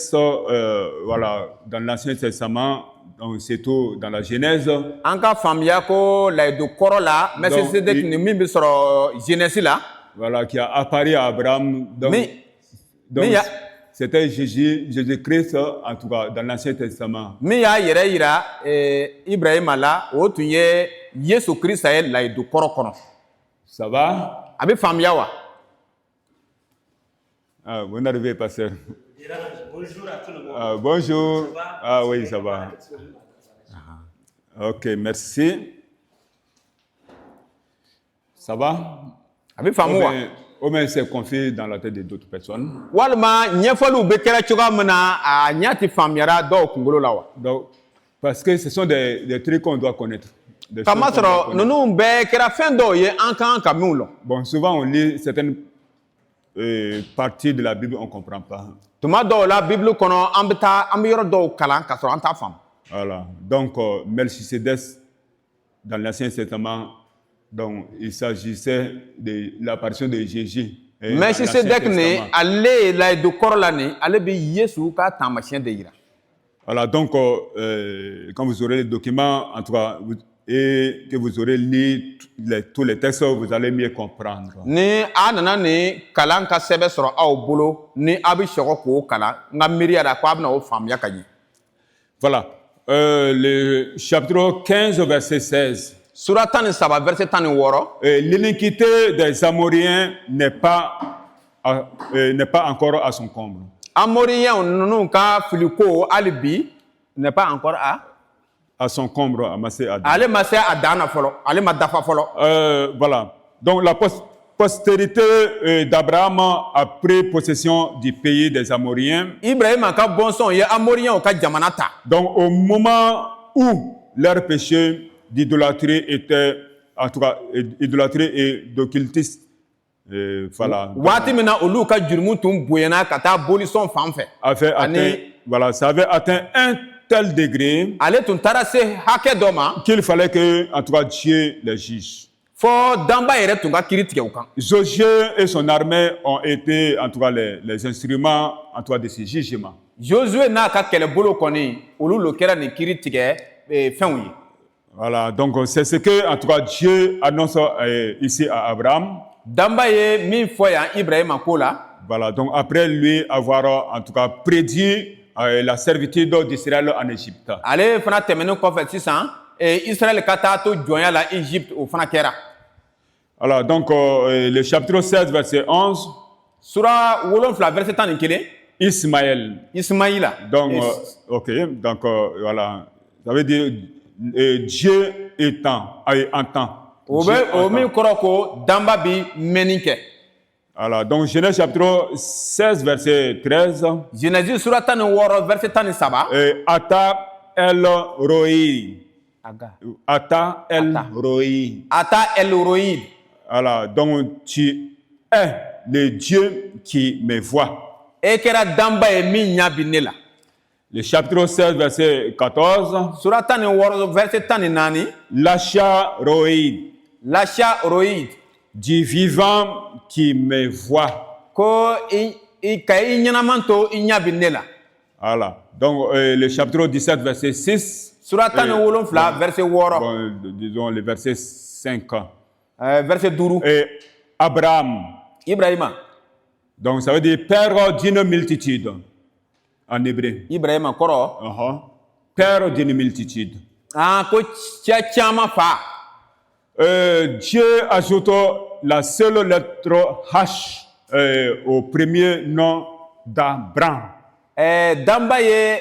voilà, dans l'Ancien Testament, donc c'est tout dans la Genèse. An ka faamuya ko layidu kɔrɔ la Melchisedek ni min bɛ sɔrɔ Genèse la. Voilà, qui a apparu à Abraham. Donc, c'était Jésus-Christ, en tout cas, dans l'Ancien Testament. Min y'a yɛrɛ yira Ibrahima la o tun ye Yesu Kirista ye layidu kɔrɔ kɔnɔ. Ça va? A bɛ faamuya wa? Ah, vous n'arrivez pas, pasteur. Bonjour à tout le monde. Ah, bonjour. Ça va? Ah oui, ça va. Ok, merci. Ça va? A bɛ faamu wa? Au moins, c'est confié dans la tête de d'autres personnes. Walima ɲɛfɔliw bɛ kɛra cogoya min na a ɲɛ tɛ faamuyara dɔw kunkolo la wa? Donc, parce que ce sont des trucs qu'on doit connaître. Des choses qu'on doit Kamasɔrɔ connaître. ninnu bɛɛ kɛra fɛn dɔw ye an kan ka minnu lɔn. Bon, souvent on lit certaines parties de la Bible, on ne comprend pas. Tuma dɔw la Bibili kɔnɔ an bɛ yɔrɔ dɔw kalan ka sɔrɔ an t'a faamu. Voilà. Donc, Melchisedec, dans l'Ancien Testament, donc, il s'agissait de l'apparition de Jésus. Melchisedek ni ale ye layidu kɔrɔ la ni ale bɛ Yesu ka taamasiyɛn de yira. Voilà, donc, quand vous aurez les documents, en tout cas, et que vous aurez lu tous les textes, vous allez mieux comprendre. Ni a nana ni kalan ka sɛbɛn sɔrɔ aw bolo ni a bɛ sɔgɔ k'o kalan n ka miiriya la ko a bɛna o faamuya ka ɲɛ. Voilà. Le chapitre 15, verset 16. Sura 13 verset 16. L'iniquité des Amoriens n'est pas encore à son comble. Amoriyɛnw ninnu ka filiko hali bi n'est pas encore À son comble, amassé à ale ma se a dan na fɔlɔ ale ma dafa fɔlɔ. Voilà. Donc la postérité d'Abraham a pris possession du pays des Amoriens. Ibrahima ka bɔnsɔnw ye Amoriyɛnw ka jamana ta. Donc au moment où leur péché d'idolâtrie était, en tout cas, idolâtrie et d'occultisme, voilà. Waati min na olu ka jurumu tun bonyana ka taa bolisɔn fan fɛ. Voilà, ça avait atteint un tel degré ale tun taara se hakɛ dɔ ma. qu'il fallait que, en tout cas, Dieu les juge. Fɔ danba yɛrɛ tun ka kiiri tigɛ u kan. Josué et son armée ont été, en tout cas, les instruments, en tout cas, de ce jugement. Josué n'a ka kɛlɛbolo kɔni olu lo kɛra nin kiiri tigɛ fɛnw ye. Voilà, donc c'est ce que, en tout cas, Dieu annonce ici à Abraham. Danba ye min fɔ yan Ibrahima ko la. Voilà, donc après lui avoir, en tout cas, prédit la servitude d'Israël en Égypte. Ale fana tɛmɛnen kɔfɛ sisan Israël ka taa to jɔnya la Égypte o fana kɛra. Alors, donc, le chapitre 16, verset 11. Sura 7 verset 11. Ismaïla. Donc, ok, donc, voilà. Ça veut dire Dieu entend. O min kɔrɔ ko danba bi mɛnni kɛ. Alors, donc, Genèse chapitre 16, verset 13. Genèse sura 16 verset 13. Ata el roi. Ata el roi. Ata el roi. Alors, donc, tu es le Dieu qui me voit. E kɛra danba ye min ɲa bi ne la. Le chapitre 16, verset 14. Sura 16 verset 14. Lacha roïd. Du vivant qui me voit. Ko ka i ɲɛnaman to i ɲa bi ne la. Voilà. Donc, le chapitre 17, verset 6. Sura 17 verset 6. Bon, disons le verset 5. Verset 5. Et Abraham. Ibrahima. Donc, ça veut dire père d'une multitude. En hébreu. Ibrahima kɔrɔ. Père d'une multitude. Ko cɛ caman fa. Dieu ajoute la seule lettre H au premier nom d'Abraham. Damba ye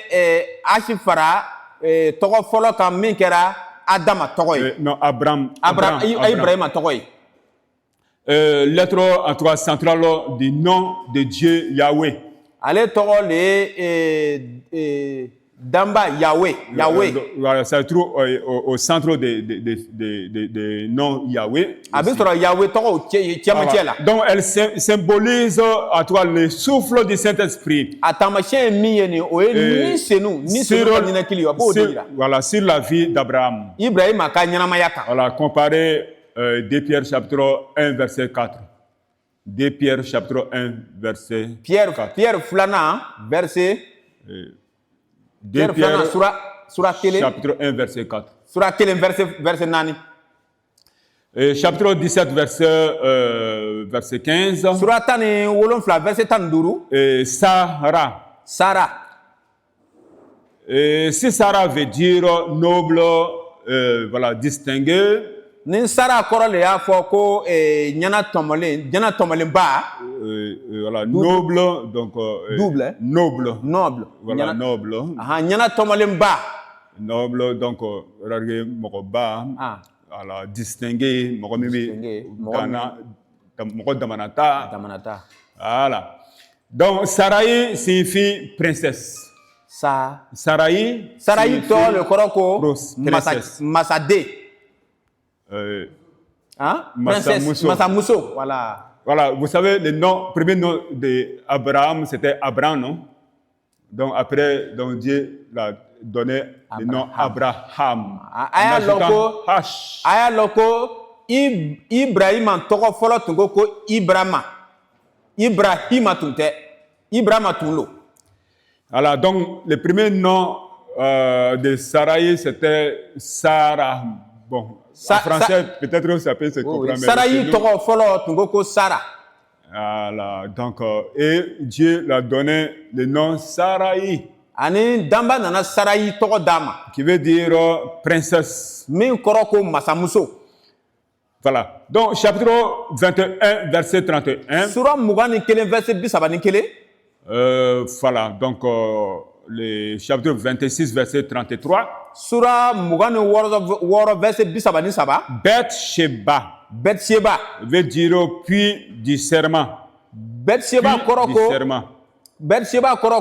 Ashifara tɔgɔ fɔlɔ kan min kɛra Adama tɔgɔ ye. Non, Abraham. Ibrahima tɔgɔ ye. Lettre en tout cas centrale du nom de Dieu Yahweh. Ale tɔgɔ le ye Damba Yahweh. Voilà, ça se trouve au centre des noms Yahweh. A bɛ sɔrɔ Yahweh tɔgɔ cɛmancɛ la. Donc elle symbolise en tout cas le souffle du Saint-Esprit. A taamasiyɛn ye min ye nin o ye ni senu ka ninakili ye a b'o de yira. Voilà, sur la vie d'Abraham. Ibrahima ka ɲɛnamaya kan. Voilà, comparé 2 Pierre chapitre 1 verset 4. 2 Pierre chapitre 1 verset 4. Pierre filanan verset 2 Pierre sura kelen chapitre 1 verset 4. sura kelen verset 4. Chapitre 17 verset 15. Sura 17 verset 15. Et Sarah. Et si Sarah veut dire noble, voilà, distingué. Ni Sarah kɔrɔ le y'a fɔ ko ɲɛna tɔmɔlen ba. Voilà, noble, donc double. Noble. Voilà, noble. Ɲɛna tɔmɔlen ba. Noble, donc regardez mɔgɔ ba. Voilà, distingué, mɔgɔ min bɛ mɔgɔ damanata. Voilà. Donc Sarai signifie princesse. Sarai tɔgɔ le kɔrɔ ko masaden. Masamuso. Voilà, vous savez, le premier nom d'Abraham, c'était Abraham, non? Donc après, donc Dieu l'a donné le nom Abraham. Aya loko Ibrahima tɔgɔ fɔlɔ tun ko Ibrahima tun tɛ Ibrahima tun lo. Voilà, donc le premier nom de Sarai, c'était Sarah. Bon, en français, peut-être que ça peut se comprendre. Sarai tɔgɔ fɔlɔ tun ko Sarah. Voilà, donc, et Dieu l'a donné le nom Sarai. Ani Damba nana Sarai tɔgɔ d'a ma. Qui veut dire princesse. Min kɔrɔ ko masamuso. Voilà, donc chapitre 21, verset 31. Sura 21 verset 31. Voilà, donc le chapitre 26, verset 33. Sura 26 verset 33. Beth-Sheba veut dire puits du serment. Beth-Sheba kɔrɔ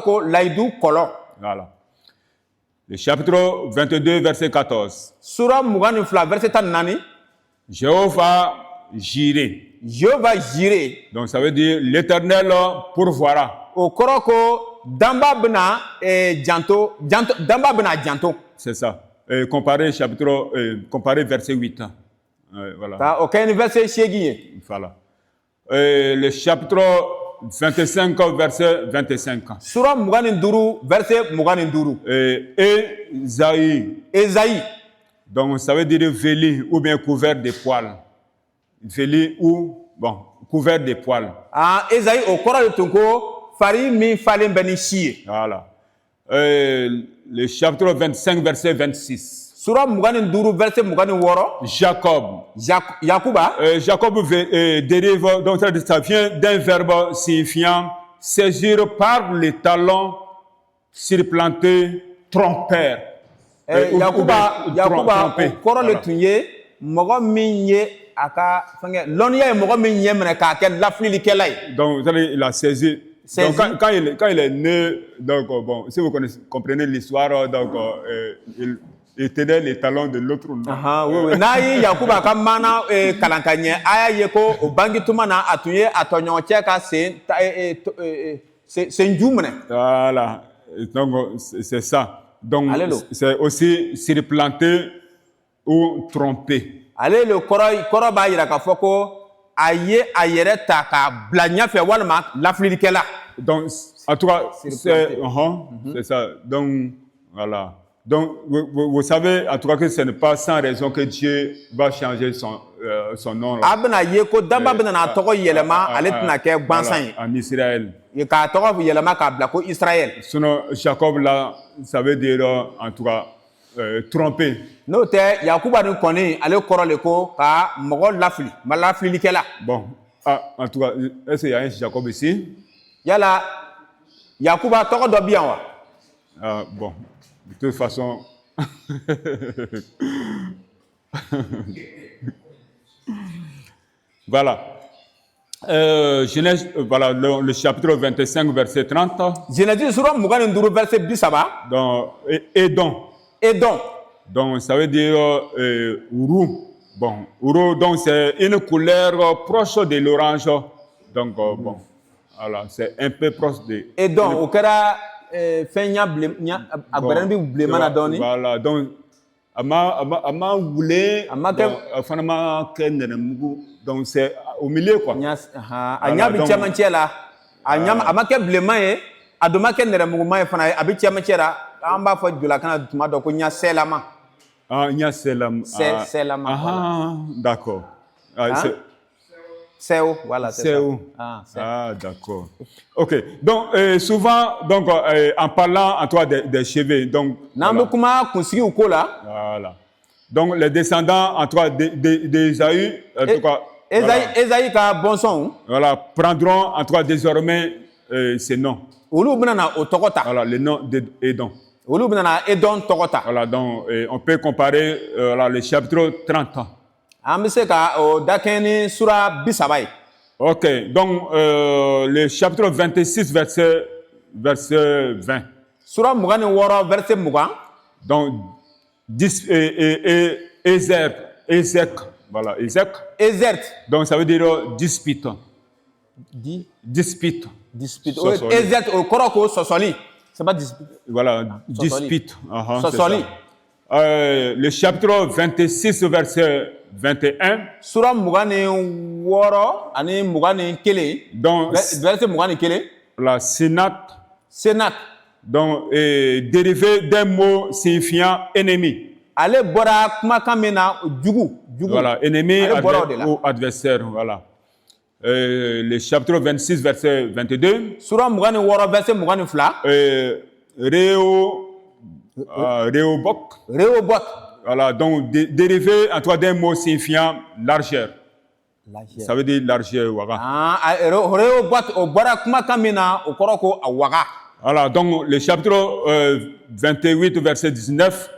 ko layidu kɔlɔn. Voilà. Le chapitre 22, verset 14. Sura 22 verset 14. Jéhovah Jireh. Donc ça veut dire l'Éternel pourvoira. O kɔrɔ ko Damba bena janto. C'est ça. Comparé verset 8. Voilà. O kɛ ni verset 8 ye. Voilà. Le chapitre 25, verset 25. Sura 25 verset 25. Esaïe. Donc ça veut dire vêlu ou bien couvert de poils. Vêlu ou couvert de poils. Esaïe o kɔrɔ le tun ko fari min falen bɛ ni si ye. Voilà. Le chapitre 25, verset 26. Sura 25 verset 26. Yakuba. Jacob dérive, donc ça vient d'un verbe signifiant saisir par les talons, surplanter, tromper. Yakuba o kɔrɔ le tun ye mɔgɔ min ye a ka fɛngɛ lɔnniya ye mɔgɔ min ɲɛ minɛ k'a kɛ lafililikɛla ye. Donc il a saisi. Donc quand il est né, donc bon, si vous comprenez l'histoire, donc il tenait les talons de l'autre. Oui. N'a ye Yakuba ka mana kalan ka ɲɛ a y'a ye ko o bangituma na a tun ye a tɔɲɔgɔn cɛ ka senju minɛ. Voilà, donc c'est ça. Donc c'est aussi surplanter ou tromper. Ale le kɔrɔ b'a yira k'a fɔ ko a ye a yɛrɛ ta k'a bila ɲɛfɛ walima lafililikɛla. Donc en tout cas c'est ça. Donc voilà. Donc vous savez en tout cas que ce n'est pas sans raison que Dieu va changer son nom là. A bɛna ye ko Damba bɛna n'a tɔgɔ yɛlɛma ale tɛna kɛ gansan ye. En Israël. K'a tɔgɔ yɛlɛma k'a bila ko Israël. Sinon Jacob là ça veut dire en tout cas tromper. N'o tɛ Yakuba ni kɔni ale kɔrɔ le ko ka mɔgɔ lafililikɛla. Bon, en tout cas, est-ce qu'il y a un Jacob ici? Yala Yakuba tɔgɔ dɔ bi yan wa? Bon, de toute façon, voilà. Genèse, voilà, le chapitre 25, verset 30. Genèse sura 25 verset 30. Donc, Édom. Édom. Donc, ça veut dire roux. Bon, roux, donc c'est une couleur proche de l'orange. Donc, bon, voilà, c'est un peu proche de... Édom, au kɛra fɛn ɲa a gbɛrɛni bi bilenman na dɔɔni. Voilà, donc, a ma wule, A ma kɛ... a fana ma kɛ nɛnɛmugu. Donc, c'est au milieu, quoi. A ɲa bi cɛmancɛ la. A ma kɛ bilenman ye, a dun ma kɛ nɛrɛmuguman ye fana ye, a bi cɛmancɛ la. An b'a fɔ jolakana tuma dɔ ko ɲa sɛlama. Ah, ɲa sɛlama. Sɛlama. Ah, d'accord. Seo, voilà, c'est ça. Ah, d'accord. Ok. Donc, souvent, donc, en parlant en toi des cheveux, donc. Voilà. Donc, les descendants en toi d'Ésaü, en tout cas. Ésaïe ka bon son. Voilà, prendront en toi désormais ces noms. Voilà, les noms d'Édom. Voilà, donc, on peut comparer le chapitre 30. Ok, donc le chapitre 26, verset 20. Donc, Ézek, voilà, Ézek. Donc, ça veut dire dispute. Dispute. C'est pas dispute. Voilà, dispute. Le chapitre 26, verset 21. Donc, la Sénat. Donc, dérivé d'un mot signifiant ennemi. Voilà, ennemi ou adversaire. Voilà. Le chapitre 26, verset 22. Réhobot. Voilà, donc dérivé en toi d'un mot signifiant largeur. Ça veut dire largeur. Voilà, donc le chapitre 28, verset 19.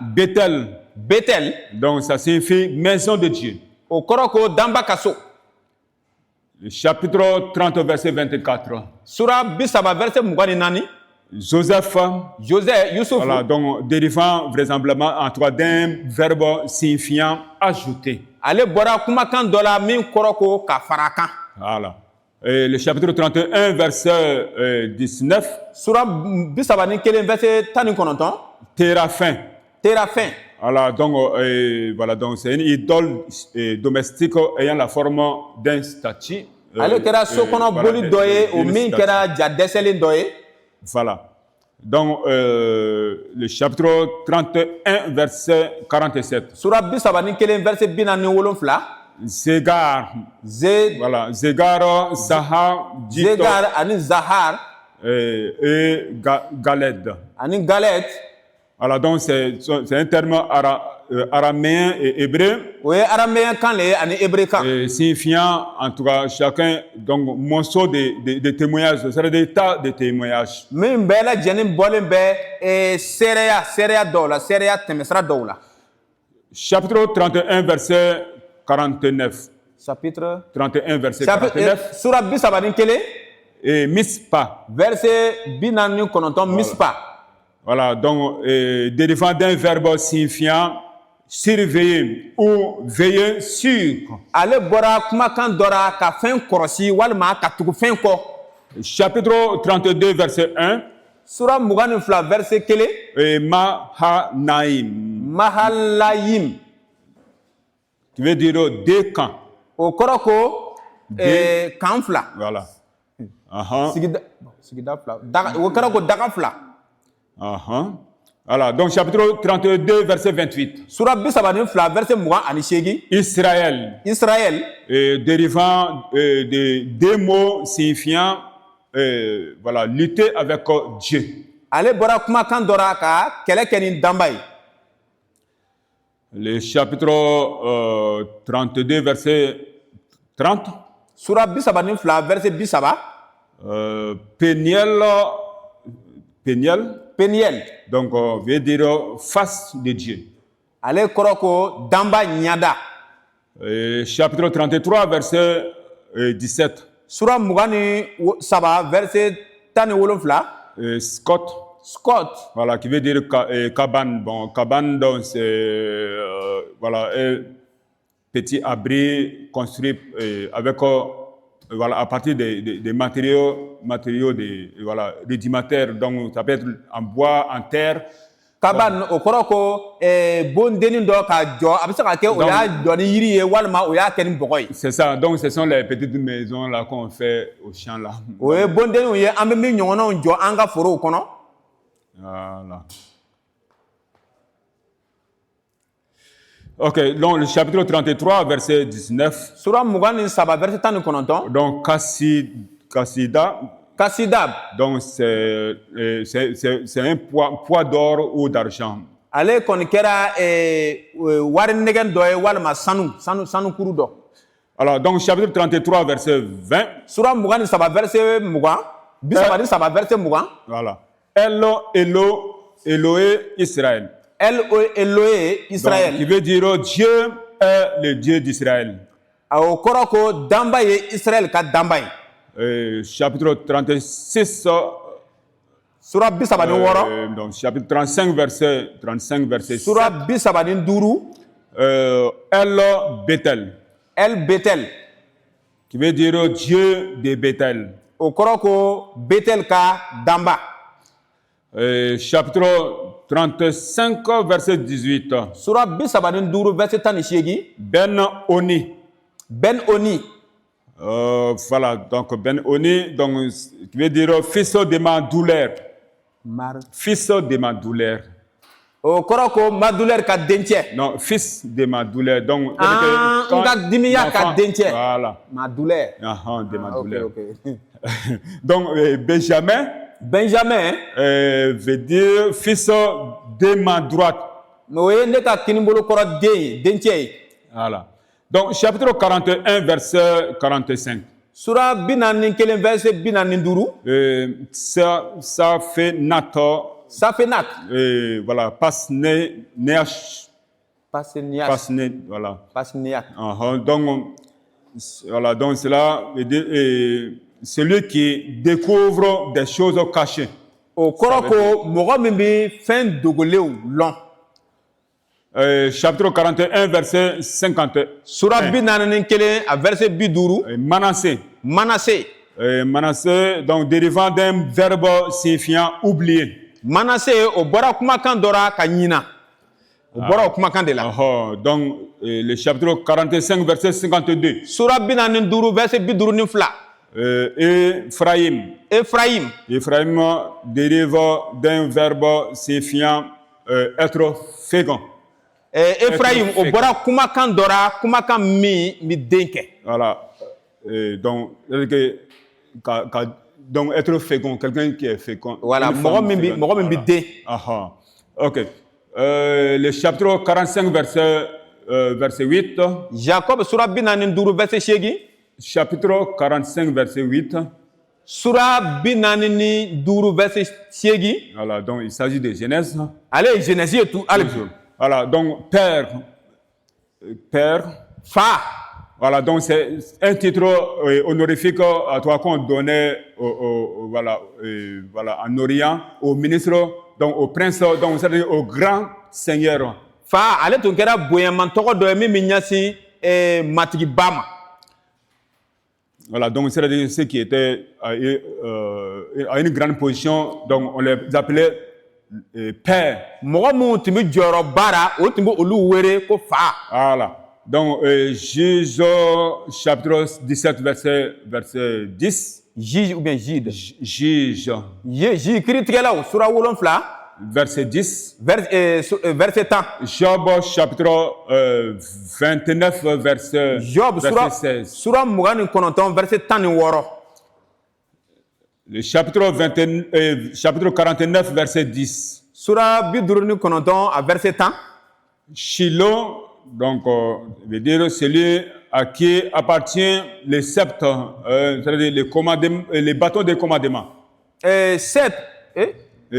Bethel. Donc ça signifie maison de Dieu. Le chapitre 30, verset 24. Joseph, voilà, donc dérivant vraisemblablement en toi d'un verbe signifiant ajouter. Voilà. Et le chapitre 31, verset 19. Téraphin. Voilà, donc c'est une idole domestique ayant la forme d'un statue. Voilà. Donc, le chapitre 31, verset 47. Zégar. Voilà. Zégar, Zahar, Zahar et Galed. Alors, donc, c'est un terme araméen et hébreu. Signifiant, en tout cas, chacun, donc, morceau de témoignages, c'est-à-dire des tas de témoignages. Chapitre 31, verset 49. Chapitre 31, verset 49. Et Mispa. Verset Mispa. Voilà, donc, dérivant d'un verbe signifiant surveiller ou veiller sur. Chapitre 32, verset 1. Verset et Mahanaïm. Tu veux dire deux camps. Voilà. Voilà, donc chapitre 32, verset 28. Israël. Dérivant de deux mots signifiant voilà, lutter avec Dieu. Le chapitre 32, verset 30. Peniel, Peniel. donc veut dire face de Dieu. Ale kɔrɔ ko danba ɲada. Chapitre 33, verset 17. Sura 23 verset 17. Scott. Voilà, qui veut dire cabane. Bon, cabane, donc c'est voilà, un petit abri construit avec voilà, à partir des matériaux voilà, rudimentaires. Donc, ça peut être en bois, en terre. Kaban o kɔrɔ ko bon denin dɔ ka jɔ a bɛ se ka kɛ o y'a jɔ ni yiri ye walima o y'a kɛ ni bɔgɔ ye. C'est ça. Donc, ce sont les petites maisons là qu'on fait au champ là. O ye bon deninw ye an bɛ min ɲɔgɔnnaw jɔ an ka forow kɔnɔ. Voilà. Ok, donc le chapitre 33, verset 19. Sura 23 verset 19. Donc, Kassidab, donc c'est un poids d'or ou d'argent. Ale kɔni kɛra wari nɛgɛn dɔ ye walima sanu kuru dɔ. Alors, donc chapitre 33, verset 20. Sura 23 verset 23 verset 20. Voilà. Eloé Israël. Eloé Israël. Donc, qui veut dire Dieu est le Dieu d'Israël. O kɔrɔ ko danba ye Israël ka danba ye. Chapitre 36. Sura 36. Donc chapitre 35 verset 7. Sura 35. El Bethel. Qui veut dire Dieu de Bethel. O kɔrɔ ko Bethel ka danba. Chapitre 35 verset 18. Sura 35 verset 18. Ben Oni. Voilà, donc Ben Oni, donc, qui veut dire fils de ma douleur. Fils de ma douleur. O kɔrɔ ko ma douleur ka dencɛ. Non, fils de ma douleur. Donc, n ka dimiya ka dencɛ. Voilà. Ma douleur. De ma douleur. Okay. Donc, Benjamin veut dire fils de ma droite. Mais o ye ne ka kinibolo kɔrɔ dencɛ ye. Voilà. Donc, chapitre 41, verset 45. Sura 41 verset 45. Ça fait Nat. Voilà, Pasneach. Voilà. Donc, cela veut dire celui qui découvre des choses cachées. O kɔrɔ ko mɔgɔ min bɛ fɛn dogolenw lɔn. Chapitre 41, verset 50. Sura 41 a verset 50. Manassé, donc dérivant d'un verbe signifiant oublier. Manassé, o bɔra kumakan dɔ la ka ɲina. O bɔra o kumakan de la. Donc, le chapitre 45, verset 52. Sura 45, verset 52. Ephraim dérive d'un verbe signifiant être fécond. Ephraim, o bɔra kumakan dɔ la, kumakan min bɛ den kɛ. Voilà. Donc, être fécond, quelqu'un qui est fécond. Voilà, mɔgɔ min bɛ den. Ok. Le chapitre 45, verset 8. Jacob, sura 45, verset 8. Chapitre 45, verset 8. Sura 45, verset 8. Voilà, donc il s'agit de Genèse. Allez, Genèse et tout. Allez. Voilà, donc père. Fa. Voilà, donc c'est un titre honorifique à toi qu'on donnait voilà, en Orient, au ministre, donc au prince, donc c'est-à-dire au grand seigneur. Fa, ale tun kɛra bonyaman tɔgɔ dɔ ye min bɛ ɲɛsin matigiba ma. Voilà, donc c'est-à-dire ceux qui étaient à une grande position, donc on les appelait pères. Mɔgɔ minnu tun bɛ jɔyɔrɔba la, o tun bɛ olu wele ko fa. Voilà. Donc, Juge, chapitre 17, verset 10. Juge ou bien Jude? Juge. Juge, kiiritigɛlaw, sura 7. Verset 10. Verset 10. Job, chapitre 29, verset 16. Sura 29, verset 16. Le chapitre 49, verset 10. Sura 59, verset 10. Shiloh, donc, veut dire celui à qui appartient les sceptres, c'est-à-dire les bâtons de commandement. Sept,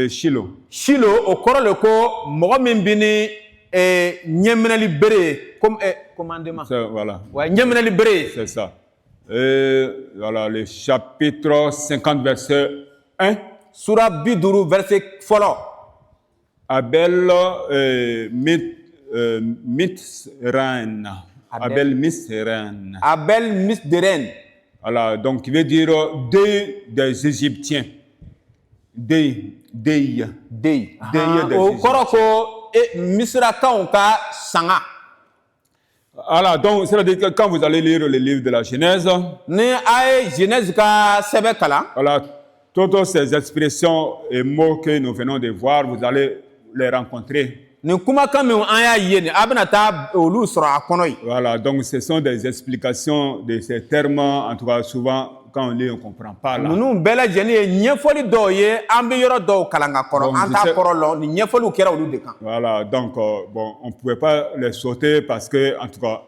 Shiloh. Shilo, au kɔrɔ le ko mɔgɔ min bɛ ni ɲɛminɛli bere comme commandement. Voilà, Ouais, ɲɛminɛli bere. c'est ça. Voilà, le chapitre 50, verset 1. Sura 50 verset fɔlɔ. Abel Mithran. Abel Mithran. Abel Misderen. Voilà, donc il veut dire deuil des Égyptiens. Deuil. Dey. Dey des O kɔrɔ ko Misirakanw ka sanga. Voilà, donc c'est-à-dire que quand vous allez lire le livre de la Genèse, Ni a ye Genèse ka sɛbɛn kalan. voilà, toutes ces expressions et mots que nous venons de voir, vous allez les rencontrer. Nin kumakan min an y'a ye nin a bɛna taa olu sɔrɔ a kɔnɔ yen. Voilà, donc ce sont des explications de ces termes, en tout cas souvent quand on lit, on ne comprend pas là. Ninnu bɛɛ lajɛlen ye ɲɛfɔli dɔw ye an bɛ yɔrɔ dɔw kalan ka kɔrɔ Donc, an je t'a sais- kɔrɔ lɔn ni ɲɛfɔliw kɛra olu de kan. Voilà, donc bon, on ne pouvait pas les sauter parce que, en tout cas,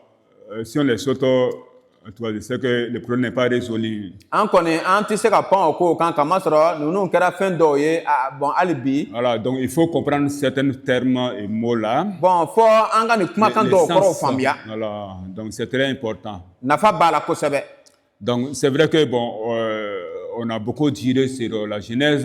si on les saute, en tout cas, je sais que le problème n'est pas résolu. An kɔni an tɛ se ka pan o kow kan kamasɔrɔ ninnu kɛra fɛn dɔw ye bon hali bi Voilà, donc il faut comprendre certains termes et mots là. bon fɔ an ka nin kumakan dɔw kɔrɔw faamuya Voilà, donc c'est très important. nafa b'a la kosɛbɛ. Donc c'est vrai que bon, on a beaucoup tiré sur la Genèse.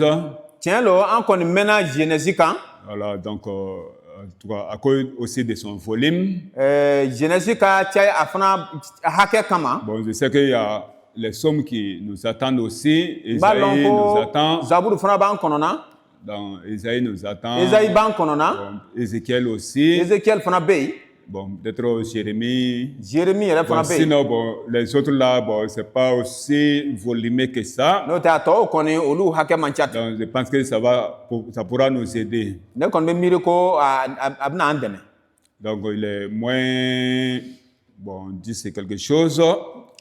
Tiɲɛ lo an kɔni mɛnna Genèse kan. Voilà, donc en tout cas à cause aussi de son volume. Genèse ka caya a fana hakɛ kama. Bon, je sais qu'il y a les sommes qui nous attendent aussi. N b'a Isaïe lɔn nous ko attend. zaburu fana b'an kɔnɔna. Donc Isaïe nous attend. Esayi b'an kɔnɔna. Bon, Ézéchiel aussi. Ezekiel fana bɛ yen. Bon, peut-être Jérémie. Jérémie yɛrɛ Bon, fana bɛ yen. sinon, bon, les autres là, bon, c'est pas aussi volumé que ça. N'o tɛ a tɔw kɔni olu hakɛ man ca ten. Donc, je pense que ça pourra nous aider. Ne kɔni bɛ miiri ko a bɛna an dɛmɛ. Donc, il est moins, bon, 10 c'est quelque chose.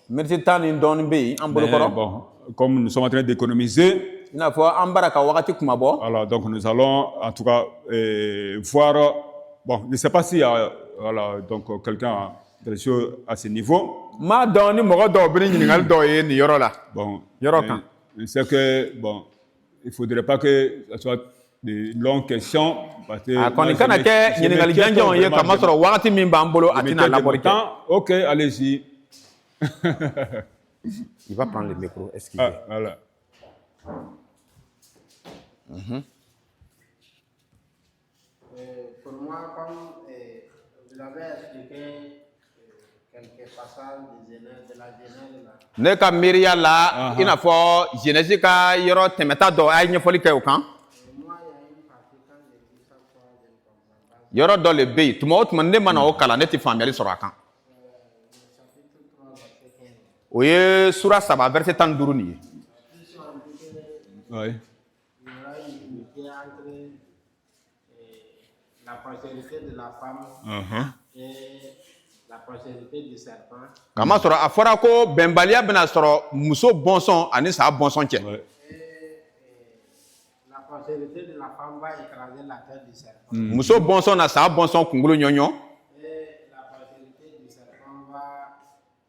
Miniti 10 ni dɔɔni bɛ yen an Mais bolokɔrɔ. bon, comme nous sommes en train d'économiser, I n'a fɔ an bara ka wagati kuma bɔ. voilà, donc nous allons en tout cas voir, bon, je ne sais pas s'il y a, voilà, donc quelqu'un a des choses à ce niveau. N m'a dɔn ni mɔgɔ dɔw bɛ ni ɲininkali dɔw ye nin yɔrɔ la. Bon, Yɔrɔ kan. je sais que, bon, il ne faudrait pas que ce soit de longues questions. Parce que A moi, kɔni kana kɛ je me ɲininkali tiens janjanw ye vraiment, kamasɔrɔ wagati min b'an bolo a je me tɛna tiens de labɔli mon kɛ. temps. Ok, allez-y. Il va prendre le micro, excusez. Ah, voilà. Pour moi, comme vous avez expliqué quelques passages de la Genèse là, Ne ka miiriya la i n'a fɔ Genèse ka yɔrɔ tɛmɛta dɔ a ye ɲɛfɔli kɛ o kan. moi, il y a une partie quand j'écris chaque fois, je ne comprends pas. Yɔrɔ dɔ le bɛ yen tuma o tuma ne mana o kalan ne tɛ faamuyali sɔrɔ a kan. Chapitre 3, verset 15. O ye sura 3 verset 15 nin ye. Ici, on dit qu'il Oui. y aura une unité entre la postérité de la femme et la postérité du serpent. Kamasɔrɔ a fɔra ko bɛnbaliya bɛna sɔrɔ muso bɔnsɔn ani sa bɔnsɔn cɛ. Oui. La postérité de la femme va écraser la tête du serpent. Muso bɔnsɔn na sa bɔnsɔn kunkolo ɲɔɲɔ. Et la postérité du serpent va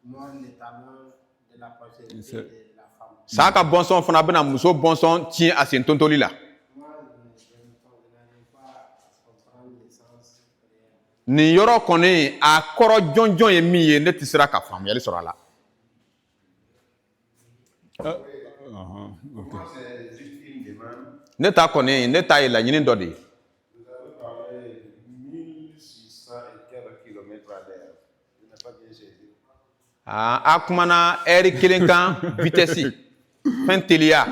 mordre les talons de la postérité C'est- de la femme. Sa ka bɔnsɔn fana bɛna muso bɔnsɔn tiɲɛ a sen tontoli la. Moi, je n'arrive pas à comprendre le sens réel. Nin yɔrɔ kɔni a kɔrɔ jɔnjɔn ye min ye ne tɛ sera ka faamuyali sɔrɔ a la. Ok. C'est juste une demande. Ne ta kɔni ne ta ye laɲini dɔ de ye. Vous avez parlé 1600 et quelques kilomètres à l'heure. Je n'ai pas bien saisi. A kumana ɛri kelen kan vitɛsi fɛn teliya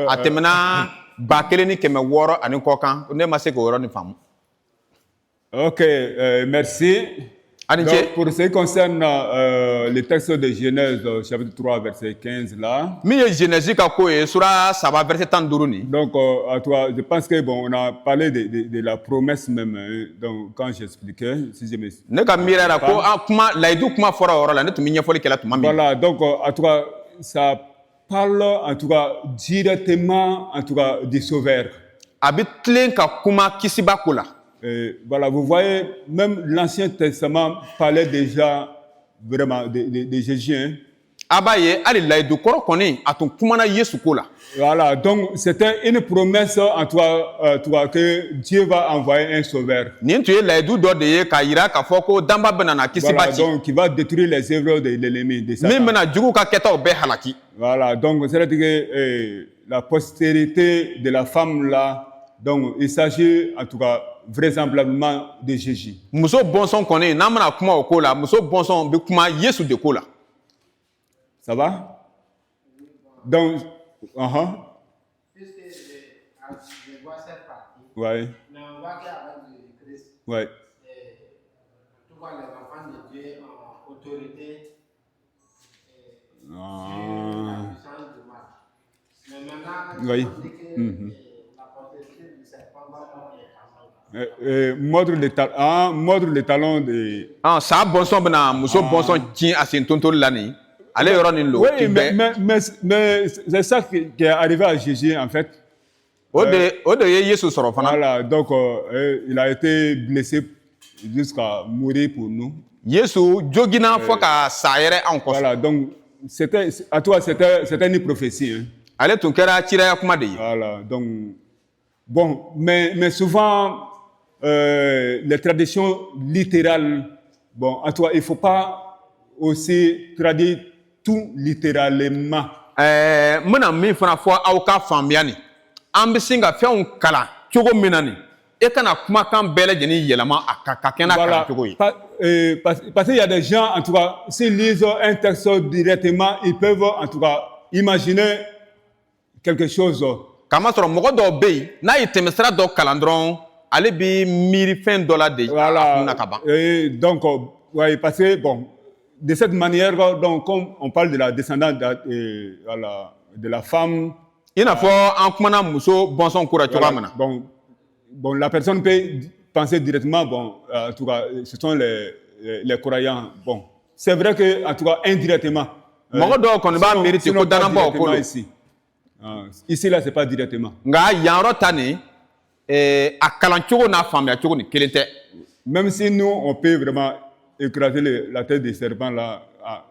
a tɛmɛna 1600 ani kɔ kan ne ma se k'o yɔrɔ nin faamu. Ok, merci. Ani Donc, ce pour ce qui concerne le texte de Genèse, chapitre 3, verset 15, là, min ye Genèse ka ko ye sura 3 verset 15 nin. donc, à toi, je pense que, bon, on a parlé de la promesse même, hein, donc, quand j'expliquais, si je me... Ne ka miiri la ko an kuma layidu kuma fɔra o yɔrɔ la ne tun bɛ ɲɛfɔli kɛla tuma min. Voilà, donc, en tout cas, ça parle, en tout cas, directement, en tout cas, du Sauveur. A bɛ tilen ka kuma kisiba ko la. Voilà, vous voyez, même l'Ancien Testament parlait déjà vraiment de Jésus. Hein. A b'a ye hali layidu kɔrɔ kɔni a tun kumana Yesu ko la. Voilà, donc c'était une promesse en toi que Dieu va envoyer un sauveur. Nin tun ye layidu dɔ de ye k'a yira k'a fɔ ko danba bɛna na kisiba Voilà, ci. donc qui va détruire les œuvres de l'ennemi. De Satan. Min bɛna jugu ka kɛtaw bɛɛ halaki. Voilà, donc c'est-à-dire que la postérité de la femme là, donc il s'agit en tout cas vraisemblablement de Jésus. Muso bɔnsɔn kɔni n'an bɛna kuma o ko la muso bɔnsɔn bɛ kuma Yesu de ko la. Ça va? Donc, Puisque je vois cette partie, ouais, mais on voit qu'avec Jésus-Christ, ouais. tout cas les enfants de Dieu ont autorité sur Ah, la puissance du mal. Mais maintenant, oui. on dit que la potentialité du serpent va mordre le talon de... Saa bɔnsɔn bɛna muso bɔnsɔn ci a sen tontoli la nin ale yɔrɔ nin lo. Oui, mais c'est ça qui est arrivé à Jésus en fait. O de ye Yesu sɔrɔ fana. Voilà, donc il a été blessé jusqu'à mourir pour nous. Yesu jogina fɔ ka sa yɛrɛ anw kɔsɔn. Voilà, donc c'était une prophétie. Hein. Ale tun kɛra ciraya kuma de ye. Voilà, donc bon, mais souvent les traditions littérales, bon, en tout cas, il faut pas aussi traduire tout littéralement. N bɛna min fana fɔ aw ka faamuya nin an bɛ sin ka fɛnw kalan cogo min na nin e kana kumakan bɛɛ lajɛlen yɛlɛma a ka kɛ n'a kalan cogo ye. Parce qu'il y a des gens, en tout cas, s'ils lisent un texte directement, ils peuvent en tout cas imaginer quelque chose. Kamasɔrɔ mɔgɔ dɔw bɛ yen n'a ye tɛmɛsira dɔ kalan dɔrɔn ale bɛ miiri fɛn dɔ la de a kun na ka ban. Et donc, ouais, parce que bon, de cette manière, donc, comme on parle de la descendance de la femme. I n'a fɔ an kumana muso bɔnsɔn ko la cogoya min na. Bon, la personne peut penser directement, bon, en tout cas, ce sont les croyants. Bon, c'est vrai que, en tout cas, indirectement. Mɔgɔ dɔw kɔni b'a miiri ten ko danabɔ ko lo. Ici, là, c'est pas directement. Nka yan yɔrɔ ta nin a kalan cogo n'a faamuya cogo ni kelen tɛ. Même si nous, on peut vraiment écraser la tête des serpents, là,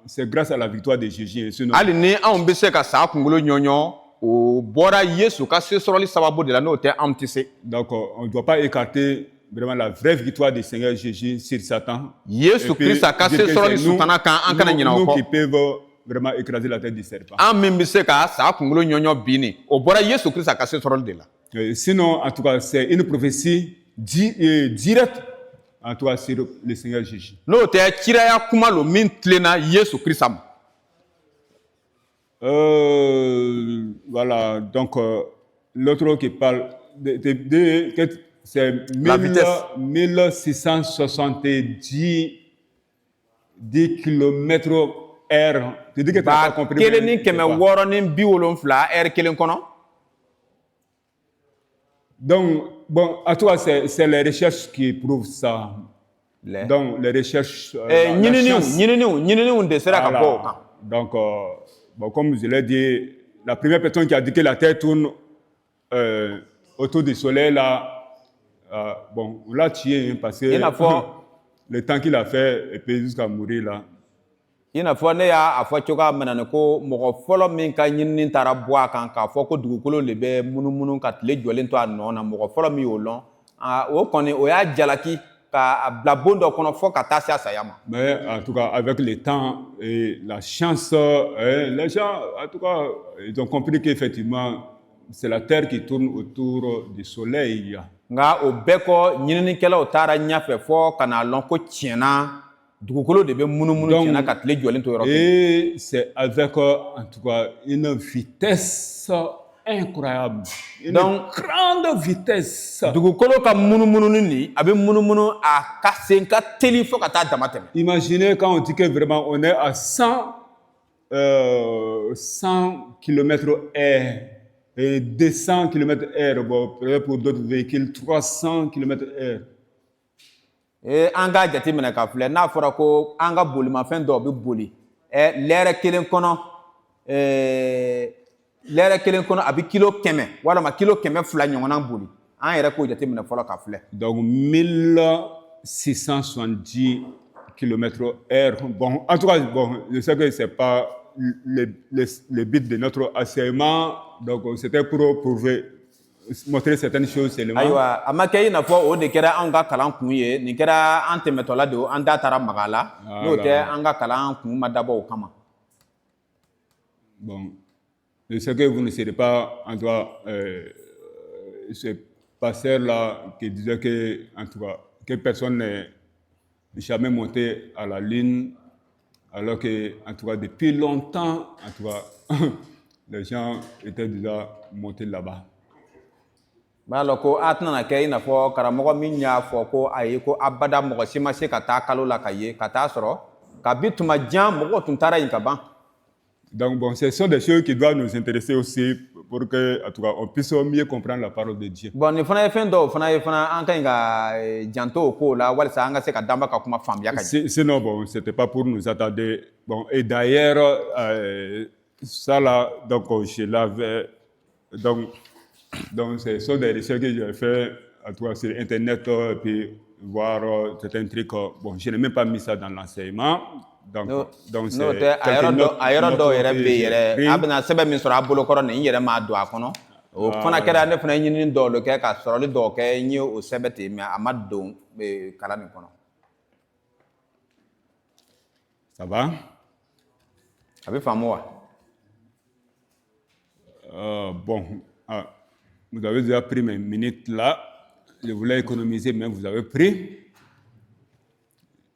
c'est grâce à la victoire de Jésus. Sinon, hali ni anw bɛ se ka sa kunkolo ɲɔɲɔ o bɔra Yesu ka se sɔrɔli sababu de la n'o tɛ anw tɛ se. donc, on ne doit pas écarter vraiment la vraie victoire du Seigneur Jésus sur Satan. Yesu Krista ka se sɔrɔli sutana kan an kana ɲinɛ o Nous qui kɔ. peuvent vraiment écraser la tête du serpent. An min bɛ se ka sa kunkolo ɲɔɲɔ bi nin o bɔra Yesu Krista ka se sɔrɔli de la. Sinon, en tout cas, c'est une prophétie directe, en tout cas, sur le Seigneur Jésus. N'o tɛ ciraya kuma lo min tilenna Yesu Krista ma. Voilà, donc l'autre qui parle c'est La vitesse. 1670 km/h. Tu dis que tu n'as pas compris. Kelen ni kɛmɛ wɔɔrɔ ni bi wolonfila heure kelen kɔnɔ. Donc, bon, à toi, c'est les recherches qui prouvent ça. Les. Donc, les recherches. ɲininiw de sera ka bɔ o kan. Donc, bon, comme je l'ai dit, la première personne qui a dit que la Terre tourne autour du Soleil, là, bon, on l'a tué parce que le temps qu'il a fait, et puis jusqu'à mourir là. I n'a fɔ ne y'a fɔ cogoya min na ni ko mɔgɔ fɔlɔ min ka ɲinini taara bɔ a kan k'a fɔ ko dugukolo de bɛ munumunu ka tile jɔlen to a nɔ na mɔgɔ fɔlɔ min y'o lɔn o kɔni o y'a jalaki k'a bila bon dɔ kɔnɔ fɔ ka taa se a saya ma. Mais en tout cas, avec le temps et la chance, les gens, en tout cas, ils ont compris qu'effectivement, c'est la Terre qui tourne autour du Soleil. Nka o bɛɛ kɔ ɲininikɛlaw taara ɲɛfɛ fɔ ka n'a lɔn ko tiɲɛna dugukolo de bɛ munumunu tiɲɛna ka tile jɔlen to yɔrɔ kelen. Et c'est avec, en tout cas, une vitesse incroyable. Une grande vitesse. Dugukolo ka munumununi nin a bɛ munumunu a ka sen ka teli fɔ ka taa dama tɛmɛ. Imaginez quand on dit que vraiment on est à 100 km/h et 200 km/h, bon, pour d'autres véhicules, 300 km/h. An k'a jateminɛ k'a filɛ n'a fɔra ko an ka bolimafɛn dɔw bɛ boli lɛrɛ kelen kɔnɔ a bɛ kilo 100 walima kilo 200 ɲɔgɔnna boli an yɛrɛ k'o jateminɛ fɔlɔ k'a filɛ. Donc 1670 km/h. Bon, en tout cas, bon, je sais que ce n'est pas les buts de notre enseignement, donc c'était pour prouver, montrer certaines choses seulement. ayiwa a ma kɛ i n'a fɔ o de kɛra anw ka kalan kun ye nin kɛra an tɛmɛtɔla don an da taara maga la n'o tɛ an ka kalan kun ma dabɔ o kama. Bon, je sais que vous ne serez pas, en tout cas, ce pasteur-là qui disait que, en tout cas, que personne n'est jamais monté à la Lune, alors que, en tout cas, depuis longtemps, en tout cas, les gens étaient déjà montés là-bas. b'a lɔn ko a tɛna kɛ i n'a fɔ karamɔgɔ min y'a fɔ ko ayi ko abada mɔgɔ si ma se ka taa kalo la ka ye ka taa sɔrɔ kabi tuma jan mɔgɔw tun taara yen ka ban. Donc, bon, ce sont des choses qui doivent nous intéresser aussi pour que, en tout cas, on puisse mieux comprendre la parole de Dieu. Bon, nin fana ye fɛn dɔw fana ye fana an ka ɲi ka janto o ko la walisa an ka se ka danba ka kuma faamuya ka ɲɛ. Sinon, bon, c'était pas pour nous attarder. Bon, et d'ailleurs, ça là, donc, je l'avais, donc, ce sont des recherches que j'ai fait, en tout cas, sur Internet, puis voir certains trucs. Bon, je n'ai même pas mis ça dans l'enseignement. Donc c'est n'o tɛ a yɔrɔ dɔw yɛrɛ bɛ yen yɛrɛ a bɛna sɛbɛn min sɔrɔ a bolo kɔrɔ nin n yɛrɛ m'a don a kɔnɔ o fana kɛra ne fana ye ɲinini dɔw de kɛ ka sɔrɔli dɔw kɛ n ye o sɛbɛn ten mais a ma don kalan nin kɔnɔ. Ça va? A bɛ faamu wa? Bon, vous avez déjà pris mes minutes là. Je voulais économiser, mais vous avez pris.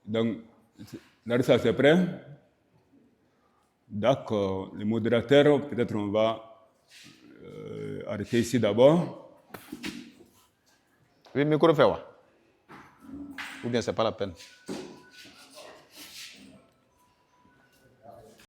Donc, Larissa, c'est prêt? D'accord. Le modérateur, peut-être on va arrêter ici d'abord. Oui, micro fait wa? Ou bien c'est pas la peine?